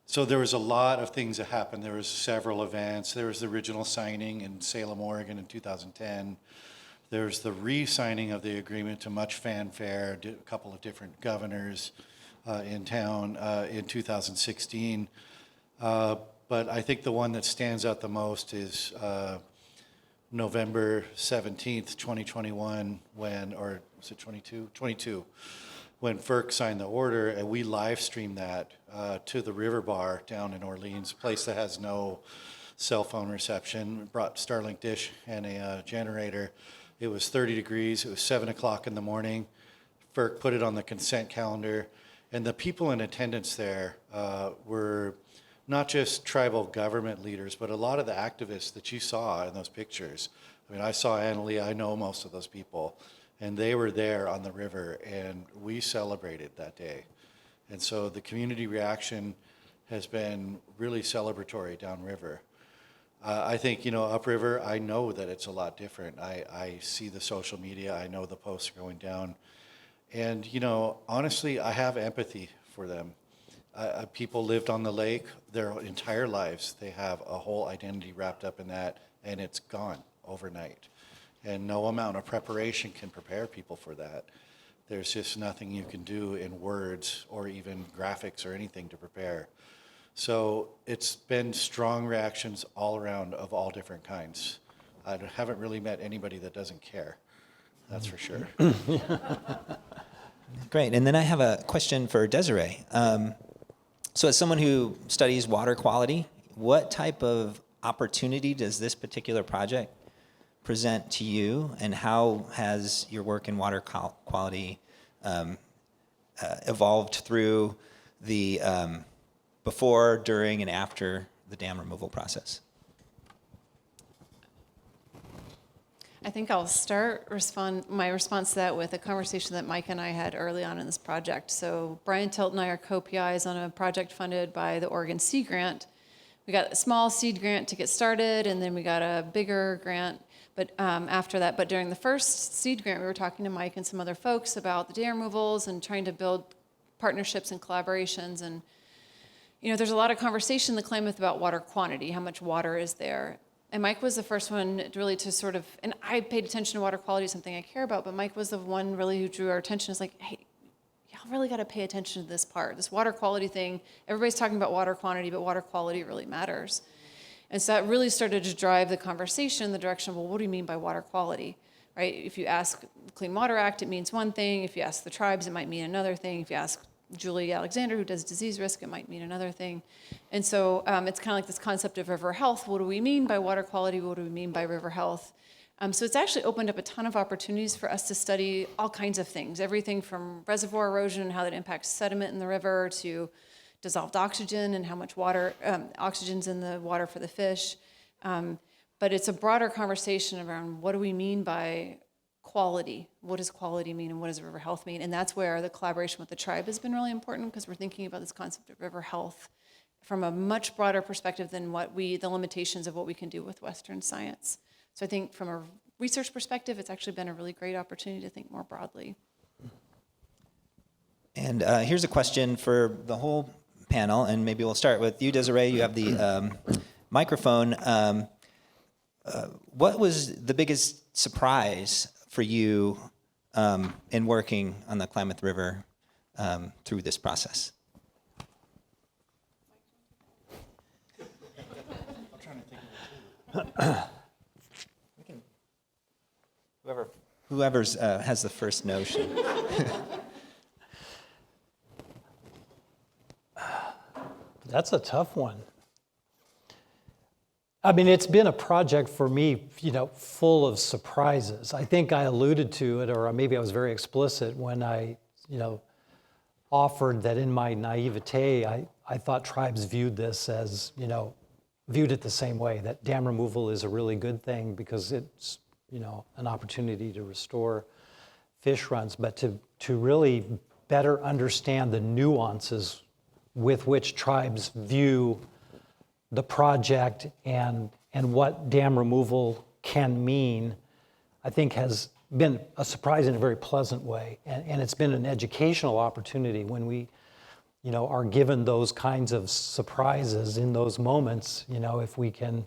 so there was a lot of things that happened. There was several events. There was the original signing in Salem, Oregon in 2010. There was the re-signing of the agreement to much fanfare, a couple of different governors in town in 2016. But I think the one that stands out the most is November 17th, 2021, or was it 22? 22, when FERC signed the order, and we live streamed that to the River Bar down in Orleans, a place that has no cell phone reception. Brought Starlink dish and a generator. It was 30 degrees. It was 7 o'clock in the morning. FERC put it on the consent calendar, and the people in attendance there were not just tribal government leaders, but a lot of the activists that you saw in those pictures. I mean, I saw Annalee, I know most of those people, and they were there on the river, and we celebrated that day. And so the community reaction has been really celebratory downriver. I think, you know, upriver, I know that it's a lot different. I see the social media, I know the posts are going down. And, you know, honestly, I have empathy for them. People lived on the lake their entire lives. They have a whole identity wrapped up in that, and it's gone. overnight. And no amount of preparation can prepare people for that. There's just nothing you can do in words or even graphics or anything to prepare. So it's been strong reactions all around of all different kinds. I haven't really met anybody that doesn't care, that's for sure. Great. And then I have a question for Desiree. So as someone who studies water quality, what type of opportunity does this particular project present to you, and how has your work in water quality evolved through the before, during, and after the dam removal process? I think I'll start my response to that with a conversation that Mike and I had early on in this project. So Brian Tilt and I are co-PIs on a project funded by the Oregon Sea Grant. We got a small seed grant to get started, and then we got a bigger grant. But after that, but during the first seed grant, we were talking to Mike and some other folks about the dam removals and trying to build partnerships and collaborations. And there's a lot of conversation in the Klamath about water quantity, how much water is there. And Mike was the first one really to sort of, and I paid attention to water quality, something I care about, but Mike was the one really who drew our attention. It's like, hey, y'all really got to pay attention to this part, this water quality thing. Everybody's talking about water quantity, but water quality really matters. And so that really started to drive the conversation in the direction of, well, what do you mean by water quality, right? If you ask the Clean Water Act, it means one thing. If you ask the tribes, it might mean another thing. If you ask Julie Alexander, who does disease risk, it might mean another thing. And so it's kind of like this concept of river health. What do we mean by water quality? What do we mean by river health? So it's actually opened up a ton of opportunities for us to study all kinds of things, everything from reservoir erosion and how that impacts sediment in the river to dissolved oxygen and how much water, oxygen's in the water for the fish. But it's a broader conversation around what do we mean by quality? What does quality mean, and what does river health mean? And that's where the collaboration with the tribe has been really important, because we're thinking about this concept of river health from a much broader perspective than the limitations of what we can do with Western science. So I think from a research perspective, it's actually been a really great opportunity to think more broadly. And here's a question for the whole panel, and maybe we'll start with you, Desiree. You have the microphone. What was the biggest surprise for you in working on the Klamath River through this process? I'm trying to think of it too. Whoever's has the first notion. That's a tough one. I mean, it's been a project for me, full of surprises. I think I alluded to it, or maybe I was very explicit when I, offered that in my naivete, I thought tribes viewed this as, viewed it the same way, that dam removal is a really good thing because it's, an opportunity to restore fish runs, but to really better understand the nuances with which tribes view the project and what dam removal can mean, I think has been a surprise in a very pleasant way. And it's been an educational opportunity when we, are given those kinds of surprises in those moments, if we can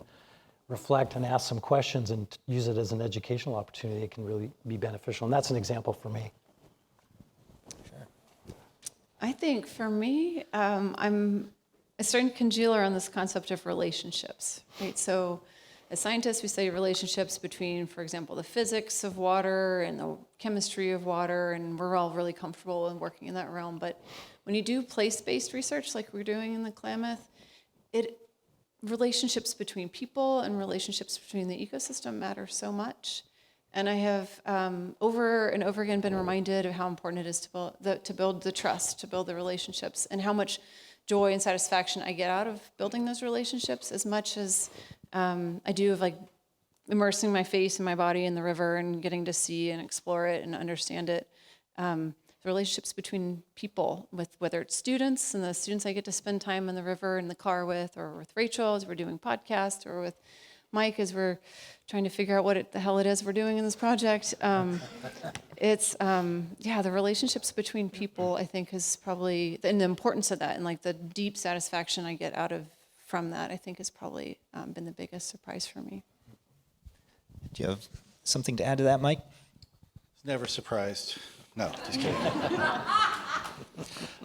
reflect and ask some questions and use it as an educational opportunity, it can really be beneficial. And that's an example for me. I think for me, I'm starting to congeal around this concept of relationships, right? So as scientists, we study relationships between, for example, the physics of water and the chemistry of water, and we're all really comfortable in working in that realm. But when you do place-based research like we're doing in the Klamath, relationships between people and relationships between the ecosystem matter so much. And I have over and over again been reminded of how important it is to build the trust, to build the relationships, and how much joy and satisfaction I get out of building those relationships, as much as I do of immersing my face and my body in the river and getting to see and explore it and understand it. The relationships between people, with whether it's students and the students I get to spend time in the river in the car with, or with Rachel as we're doing podcasts, or with Mike as we're trying to figure out what the hell it is we're doing in this project. It's, the relationships between people, I think, is probably, and the importance of that, and the deep satisfaction I get from that, I think has probably been the biggest surprise for me. Do you have something to add to that, Mike? Never surprised. No, just kidding.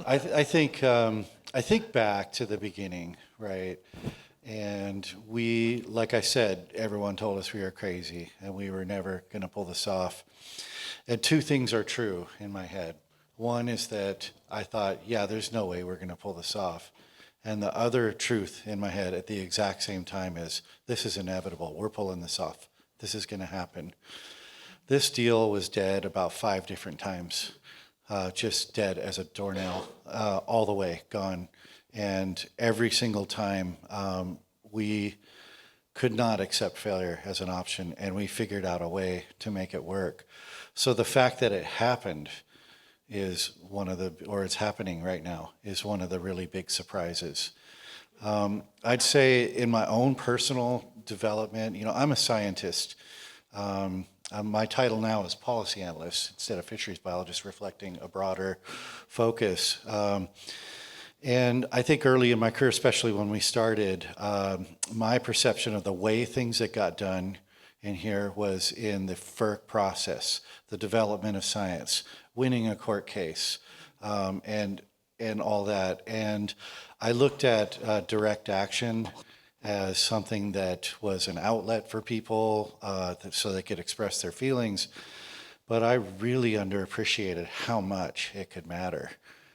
I think back to the beginning, right? And we, like I said, everyone told us we were crazy and we were never going to pull this off. And two things are true in my head. One is that I thought, yeah, there's no way we're going to pull this off. And the other truth in my head at the exact same time is this is inevitable. We're pulling this off. This is going to happen. This deal was dead about 5 different times, just dead as a doornail, all the way gone. And every single time we could not accept failure as an option, and we figured out a way to make it work. So the fact that it happened is one of the, or it's happening right now, is one of the really big surprises. I'd say in my own personal development, you know, I'm a scientist. My title now is policy analyst instead of fisheries biologist, reflecting a broader focus. And I think early in my career, especially when we started, my perception of the way things that got done in here was in the FERC process, the development of science, winning a court case, and all that. And I looked at direct action as something that was an outlet for people so they could express their feelings. But I really underappreciated how much it could matter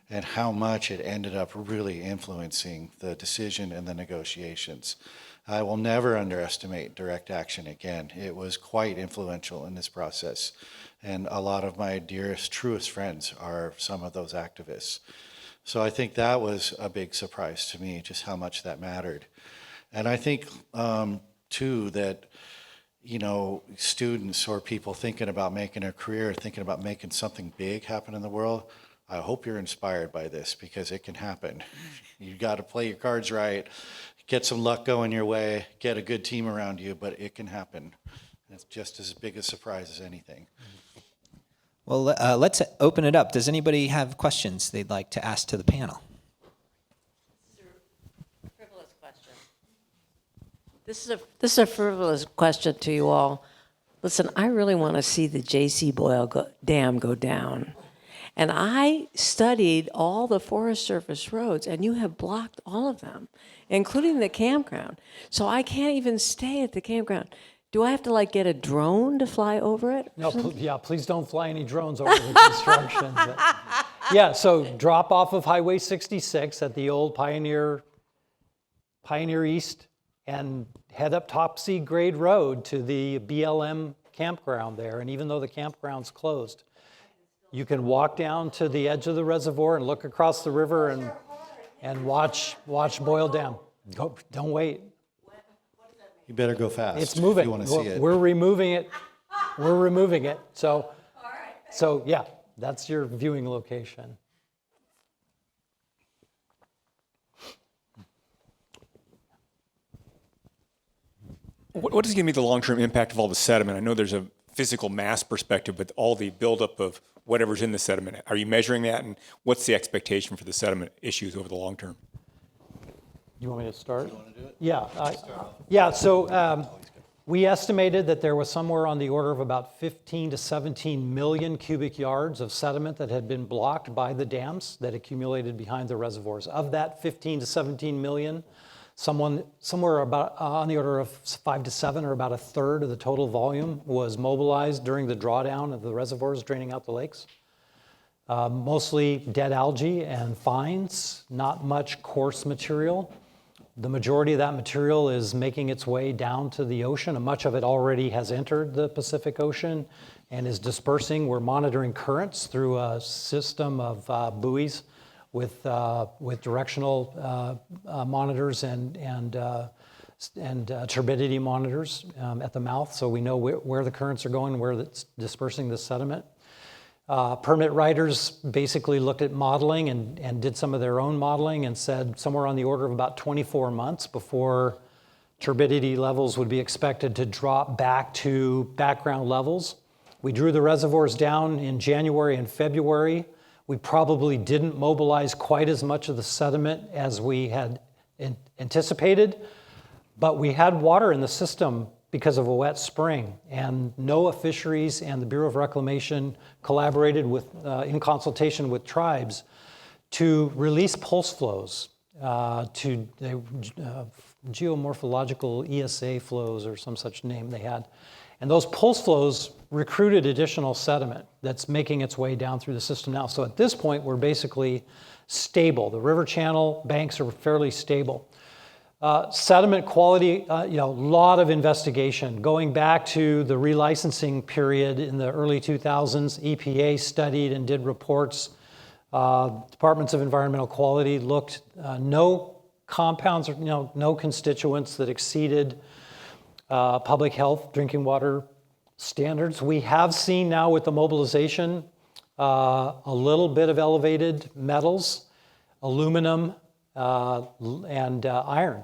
and how much it ended up really influencing the decision and the negotiations. I will never underestimate direct action again. It was quite influential in this process. And a lot of my dearest, truest friends are some of those activists. So I think that was a big surprise to me, just how much that mattered. And I think, too, that, you know, students or people thinking about making a career, thinking about making something big happen in the world, I hope you're inspired by this because it can happen. You got to play your cards right, get some luck going your way, get a good team around you, but it can happen. It's just as big a surprise as anything. Well, let's open it up. Does anybody have questions they'd like to ask to the panel? Frivolous question. This is a frivolous question to you all. Listen, I really want to see the J.C. Boyle Dam go down. And I studied all the Forest Service roads, and you have blocked all of them, including the campground. So I can't even stay at the campground. Do I have to like get a drone to fly over it? No, please don't fly any drones over the construction. Yeah, so drop off of Highway 66 at the old Pioneer East and head up Topsy Grade Road to the BLM campground there. And even though the campground's closed, you can walk down to the edge of the reservoir and look across the river and watch Boyle Dam. Don't wait. You better go fast. It's moving. If you want to see it. We're removing it. We're removing it. So yeah, that's your viewing location. What is going to be the long-term impact of all the sediment? I know there's a physical mass perspective, but all the buildup of whatever's in the sediment, are you measuring that? And what's the expectation for the sediment issues over the long term? You want me to start? You want to do it? So we estimated that there was somewhere on the order of about 15 to 17 million cubic yards of sediment that had been blocked by the dams that accumulated behind the reservoirs. Of that 15 to 17 million, somewhere about on the order of 5 to 7, or about a third of the total volume, was mobilized during the drawdown of the reservoirs draining out the lakes. Mostly dead algae and fines, not much coarse material. The majority of that material is making its way down to the ocean, and much of it already has entered the Pacific Ocean and is dispersing. We're monitoring currents through a system of buoys with directional monitors and turbidity monitors at the mouth, so we know where the currents are going, where it's dispersing the sediment. Permit writers basically looked at modeling and did some of their own modeling and said somewhere on the order of about 24 months before turbidity levels would be expected to drop back to background levels. We drew the reservoirs down in January and February. We probably didn't mobilize quite as much of the sediment as we had anticipated, but we had water in the system because of a wet spring. And NOAA Fisheries and the Bureau of Reclamation collaborated in consultation with tribes to release pulse flows to geomorphological ESA flows, or some such name they had. And those pulse flows recruited additional sediment that's making its way down through the system now. So at this point, we're basically stable. The river channel banks are fairly stable. Sediment quality, lot of investigation. Going back to the relicensing period in the early 2000s, EPA studied and did reports. Departments of Environmental Quality looked, no compounds, no constituents that exceeded public health drinking water standards. We have seen now with the mobilization a little bit of elevated metals, aluminum, and iron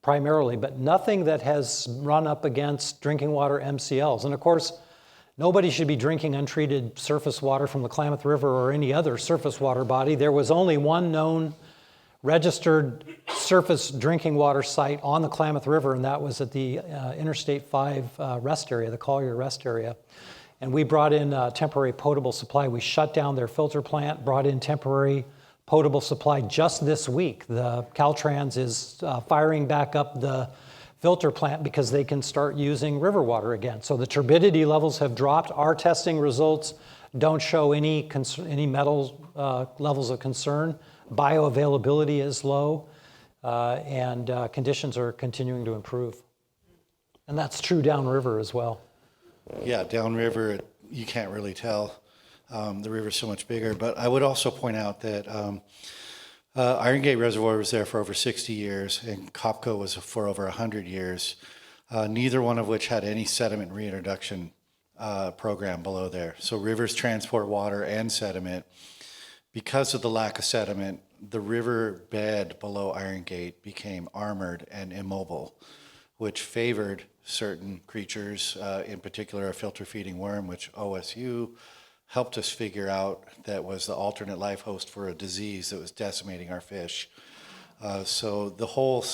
primarily, but nothing that has run up against drinking water MCLs. And of course, nobody should be drinking untreated surface water from the Klamath River or any other surface water body. There was only one known registered surface drinking water site on the Klamath River, and that was at the Interstate 5 rest area, the Collier rest area. And we brought in temporary potable supply. We shut down their filter plant, brought in temporary potable supply just this week. The Caltrans is firing back up the filter plant because they can start using river water again. So the turbidity levels have dropped. Our testing results don't show any metal levels of concern. Bioavailability is low, and conditions are continuing to improve. And that's true downriver as well. Yeah, downriver, you can't really tell. The river's so much bigger. But I would also point out that Iron Gate Reservoir was there for over 60 years, and Copco was for over 100 years, neither one of which had any sediment reintroduction program below there. So rivers transport water and sediment. Because of the lack of sediment, the river bed below Iron Gate became armored and immobile, which favored certain creatures, in particular a filter-feeding worm, which OSU helped us figure out that was the alternate life host for a disease that was decimating our fish. So the whole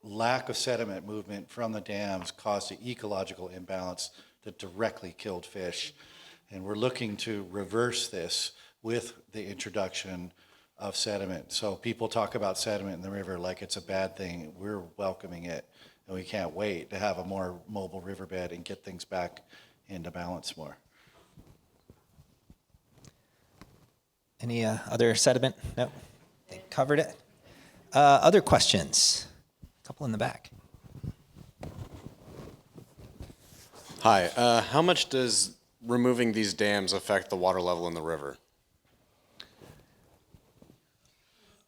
lack of sediment movement from the dams caused an ecological imbalance that directly killed fish. And we're looking to reverse this with the introduction of sediment. So people talk about sediment in the river like it's a bad thing. We're welcoming it, and we can't wait to have a more mobile riverbed and get things back into balance more. Any other sediment? No, they covered it. Other questions? A couple in the back. Hi, how much does removing these dams affect the water level in the river?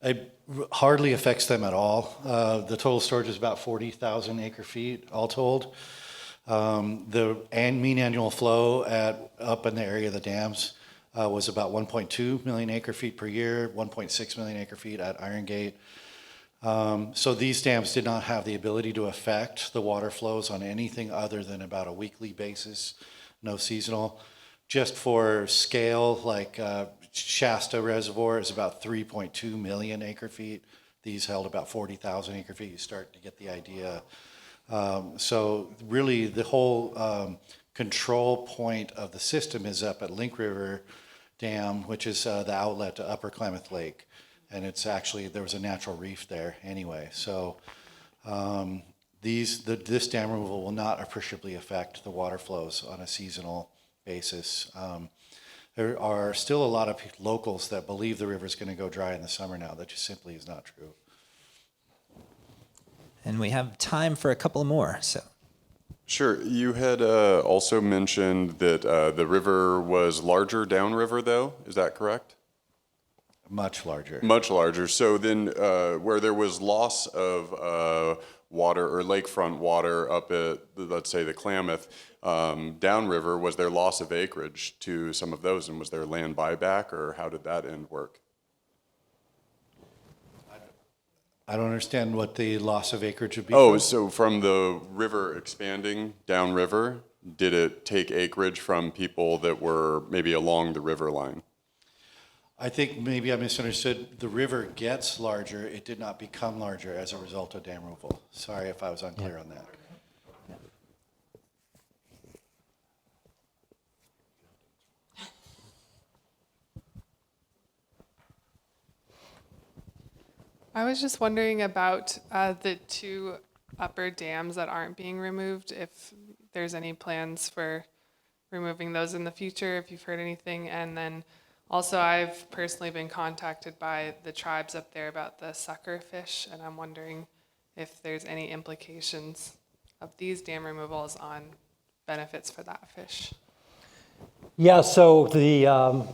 It hardly affects them at all. The total storage is about 40,000 acre feet, all told. The mean annual flow up in the area of the dams was about 1.2 million acre feet per year, 1.6 million acre feet at Iron Gate. So these dams did not have the ability to affect the water flows on anything other than about a weekly basis, no seasonal. Just for scale, like Shasta Reservoir is about 3.2 million acre feet. These held about 40,000 acre feet. You start to get the idea. So really the whole control point of the system is up at Link River Dam, which is the outlet to Upper Klamath Lake. And it's actually, there was a natural reef there anyway. So this dam removal will not appreciably affect the water flows on a seasonal basis. There are still a lot of locals that believe the river's going to go dry in the summer now. That just simply is not true. And we have time for a couple more, so. Sure. You had also mentioned that the river was larger downriver, though. Is that correct? Much larger. Much larger. So then where there was loss of water or lakefront water up at, let's say, the Klamath, downriver, was there loss of acreage to some of those? And was there land buyback, or how did that end work? I don't understand what the loss of acreage would be. Oh, so from the river expanding downriver, did it take acreage from people that were maybe along the river line? I think maybe I misunderstood. The river gets larger. It did not become larger as a result of dam removal. Sorry if I was unclear on that. I was just wondering about the two upper dams that aren't being removed, if there's any plans for removing those in the future, if you've heard anything. And then also I've personally been contacted by the tribes up there about the sucker fish, and I'm wondering if there's any implications of these dam removals on benefits for that fish. Yeah, so the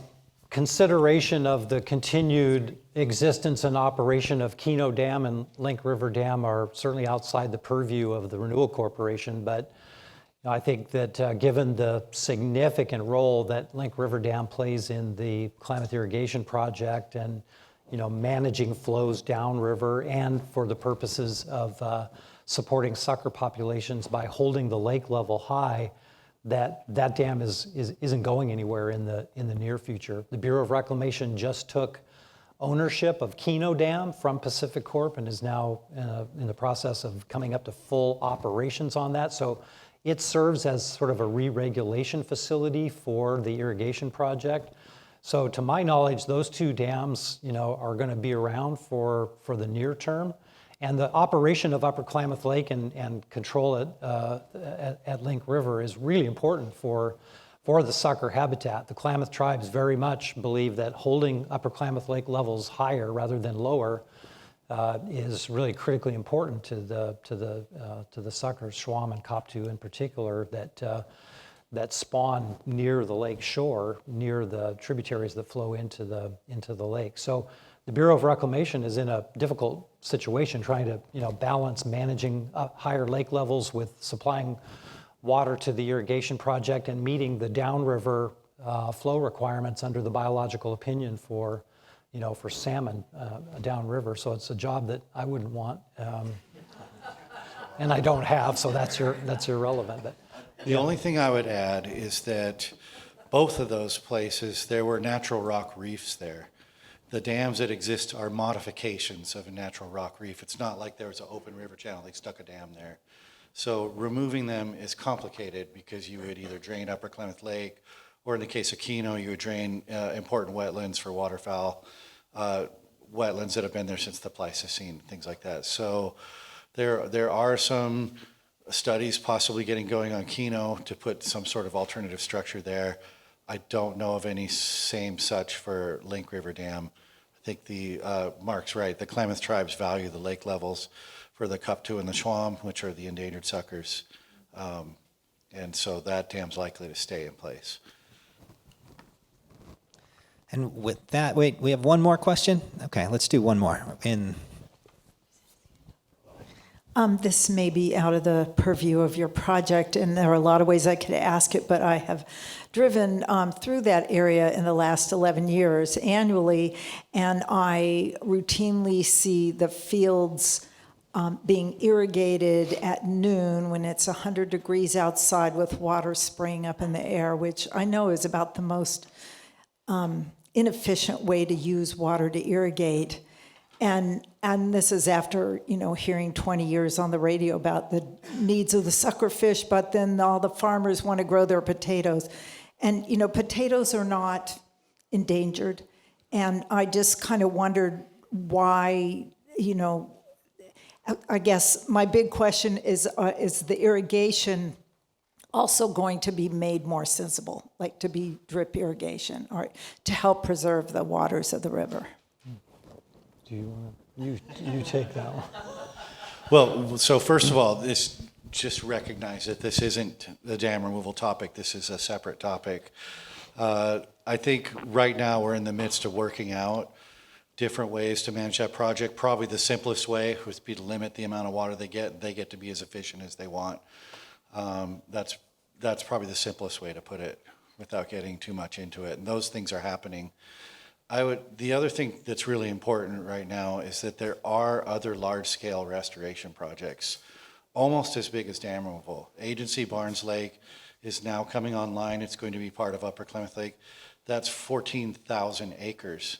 consideration of the continued existence and operation of Keno Dam and Link River Dam are certainly outside the purview of the Renewal Corporation, but I think that given the significant role that Link River Dam plays in the Klamath Irrigation Project and managing flows downriver and for the purposes of supporting sucker populations by holding the lake level high, that dam isn't going anywhere in the near future. The Bureau of Reclamation just took ownership of Keno Dam from Pacific Corp and is now in the process of coming up to full operations on that. So it serves as sort of a re-regulation facility for the irrigation project. So to my knowledge, those two dams, are going to be around for the near term. And the operation of Upper Klamath Lake and control at Link River is really important for the sucker habitat. The Klamath tribes very much believe that holding Upper Klamath Lake levels higher rather than lower is really critically important to the suckers, Schwam and Koptu in particular, that spawn near the lake shore, near the tributaries that flow into the lake. So the Bureau of Reclamation is in a difficult situation trying to balance managing higher lake levels with supplying water to the irrigation project and meeting the downriver flow requirements under the biological opinion for salmon downriver. So it's a job that I wouldn't want, and I don't have, so that's irrelevant. But the only thing I would add is that both of those places, there were natural rock reefs there. The dams that exist are modifications of a natural rock reef. It's not like there was an open river channel, they stuck a dam there. So removing them is complicated because you would either drain Upper Klamath Lake, or in the case of Keno, you would drain important wetlands for waterfowl, wetlands that have been there since the Pleistocene, things like that. So there are some studies possibly getting going on Keno to put some sort of alternative structure there. I don't know of any same such for Link River Dam. I think Mark's right, the Klamath tribes value the lake levels for the Koptu and the Schwam, which are the endangered suckers. And so that dam's likely to stay in place. And with that, wait, we have one more question? Okay, let's do one more. This may be out of the purview of your project, and there are a lot of ways I could ask it, but I have driven through that area in the last 11 years annually, and I routinely see the fields being irrigated at noon when it's 100 degrees outside with water spraying up in the air, which I know is about the most inefficient way to use water to irrigate. And this is after, hearing 20 years on the radio about the needs of the sucker fish, but then all the farmers want to grow their potatoes. And, potatoes are not endangered. And I just kind of wondered why, I guess my big question is the irrigation also going to be made more sensible, like to be drip irrigation or to help preserve the waters of the river? do you want to, you take that one. Well, so first of all, just recognize that this isn't the dam removal topic. This is a separate topic. I think right now we're in the midst of working out different ways to manage that project. Probably the simplest way would be to limit the amount of water they get. They get to be as efficient as they want. That's probably the simplest way to put it without getting too much into it. And those things are happening. The other thing that's really important right now is that there are other large-scale restoration projects, almost as big as dam removal. Agency Barnes Lake is now coming online. It's going to be part of Upper Klamath Lake. That's 14,000 acres.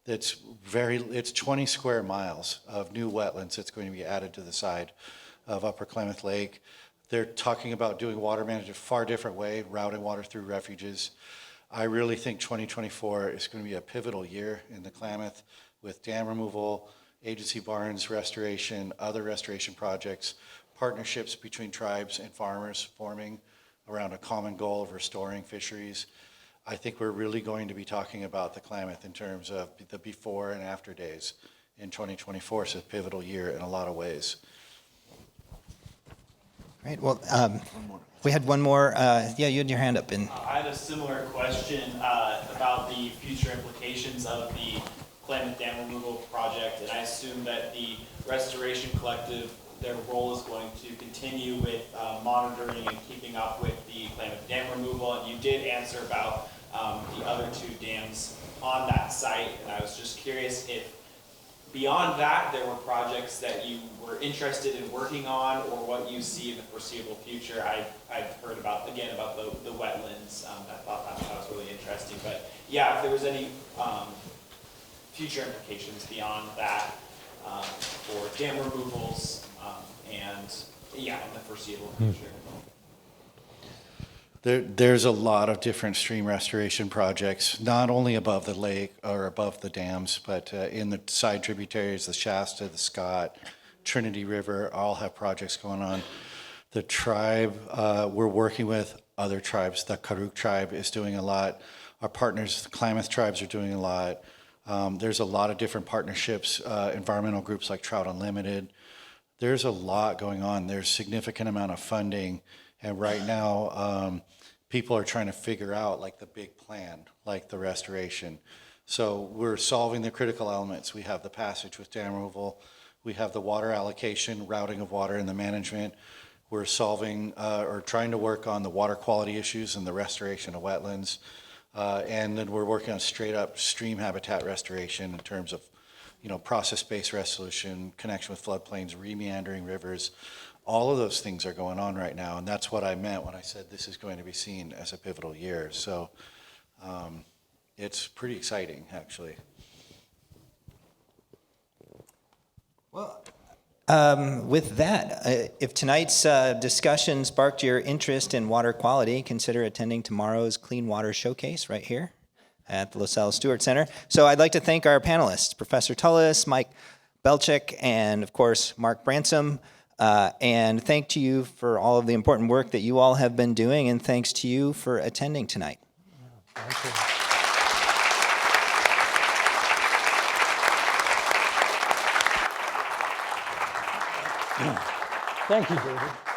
It's 20 square miles of new wetlands that's going to be added to the side of Upper Klamath Lake. They're talking about doing water management a far different way, routing water through refuges. I really think 2024 is going to be a pivotal year in the Klamath with dam removal, agency barns restoration, other restoration projects, partnerships between tribes and farmers forming around a common goal of restoring fisheries. I think we're really going to be talking about the Klamath in terms of the before and after days in 2024. It's a pivotal year in a lot of ways. Great. Well, we had one more. Yeah, you had your hand up. I had a similar question about the future implications of the Klamath Dam removal project, and I assume that the Restoration Collective, their role is going to continue with monitoring and keeping up with the Klamath Dam removal, and you did answer about the other 2 dams on that site, and I was just curious if beyond that there were projects that you were interested in working on, or what you see in the foreseeable future. I've heard about the wetlands. I thought that was really interesting, but yeah, if there was any future implications beyond that for dam removals and in the foreseeable future. There's a lot of different stream restoration projects, not only above the lake or above the dams, but in the side tributaries, the Shasta, the Scott, Trinity River, all have projects going on. The tribe we're working with, other tribes, the Karuk tribe is doing a lot. Our partners, the Klamath tribes, are doing a lot. There's a lot of different partnerships, environmental groups like Trout Unlimited. There's a lot going on. There's significant amount of funding. And right now, people are trying to figure out like the big plan, like the restoration. So we're solving the critical elements. We have the passage with dam removal. We have the water allocation, routing of water, and the management. We're solving or trying to work on the water quality issues and the restoration of wetlands. And then we're working on straight up stream habitat restoration in terms of, process-based resolution, connection with floodplains, remeandering rivers. All of those things are going on right now, and that's what I meant when I said this is going to be seen as a pivotal year. So it's pretty exciting, actually. Well, with that, if tonight's discussion sparked your interest in water quality, consider attending tomorrow's Clean Water Showcase right here at the LaSalle Stewart Center. So I'd like to thank our panelists, Professor Tullis, Mike Belchick, and of course, Mark Bransom. And thank to you for all of the important work that you all have been doing, and thanks to you for attending tonight. Thank you. Thank you, David.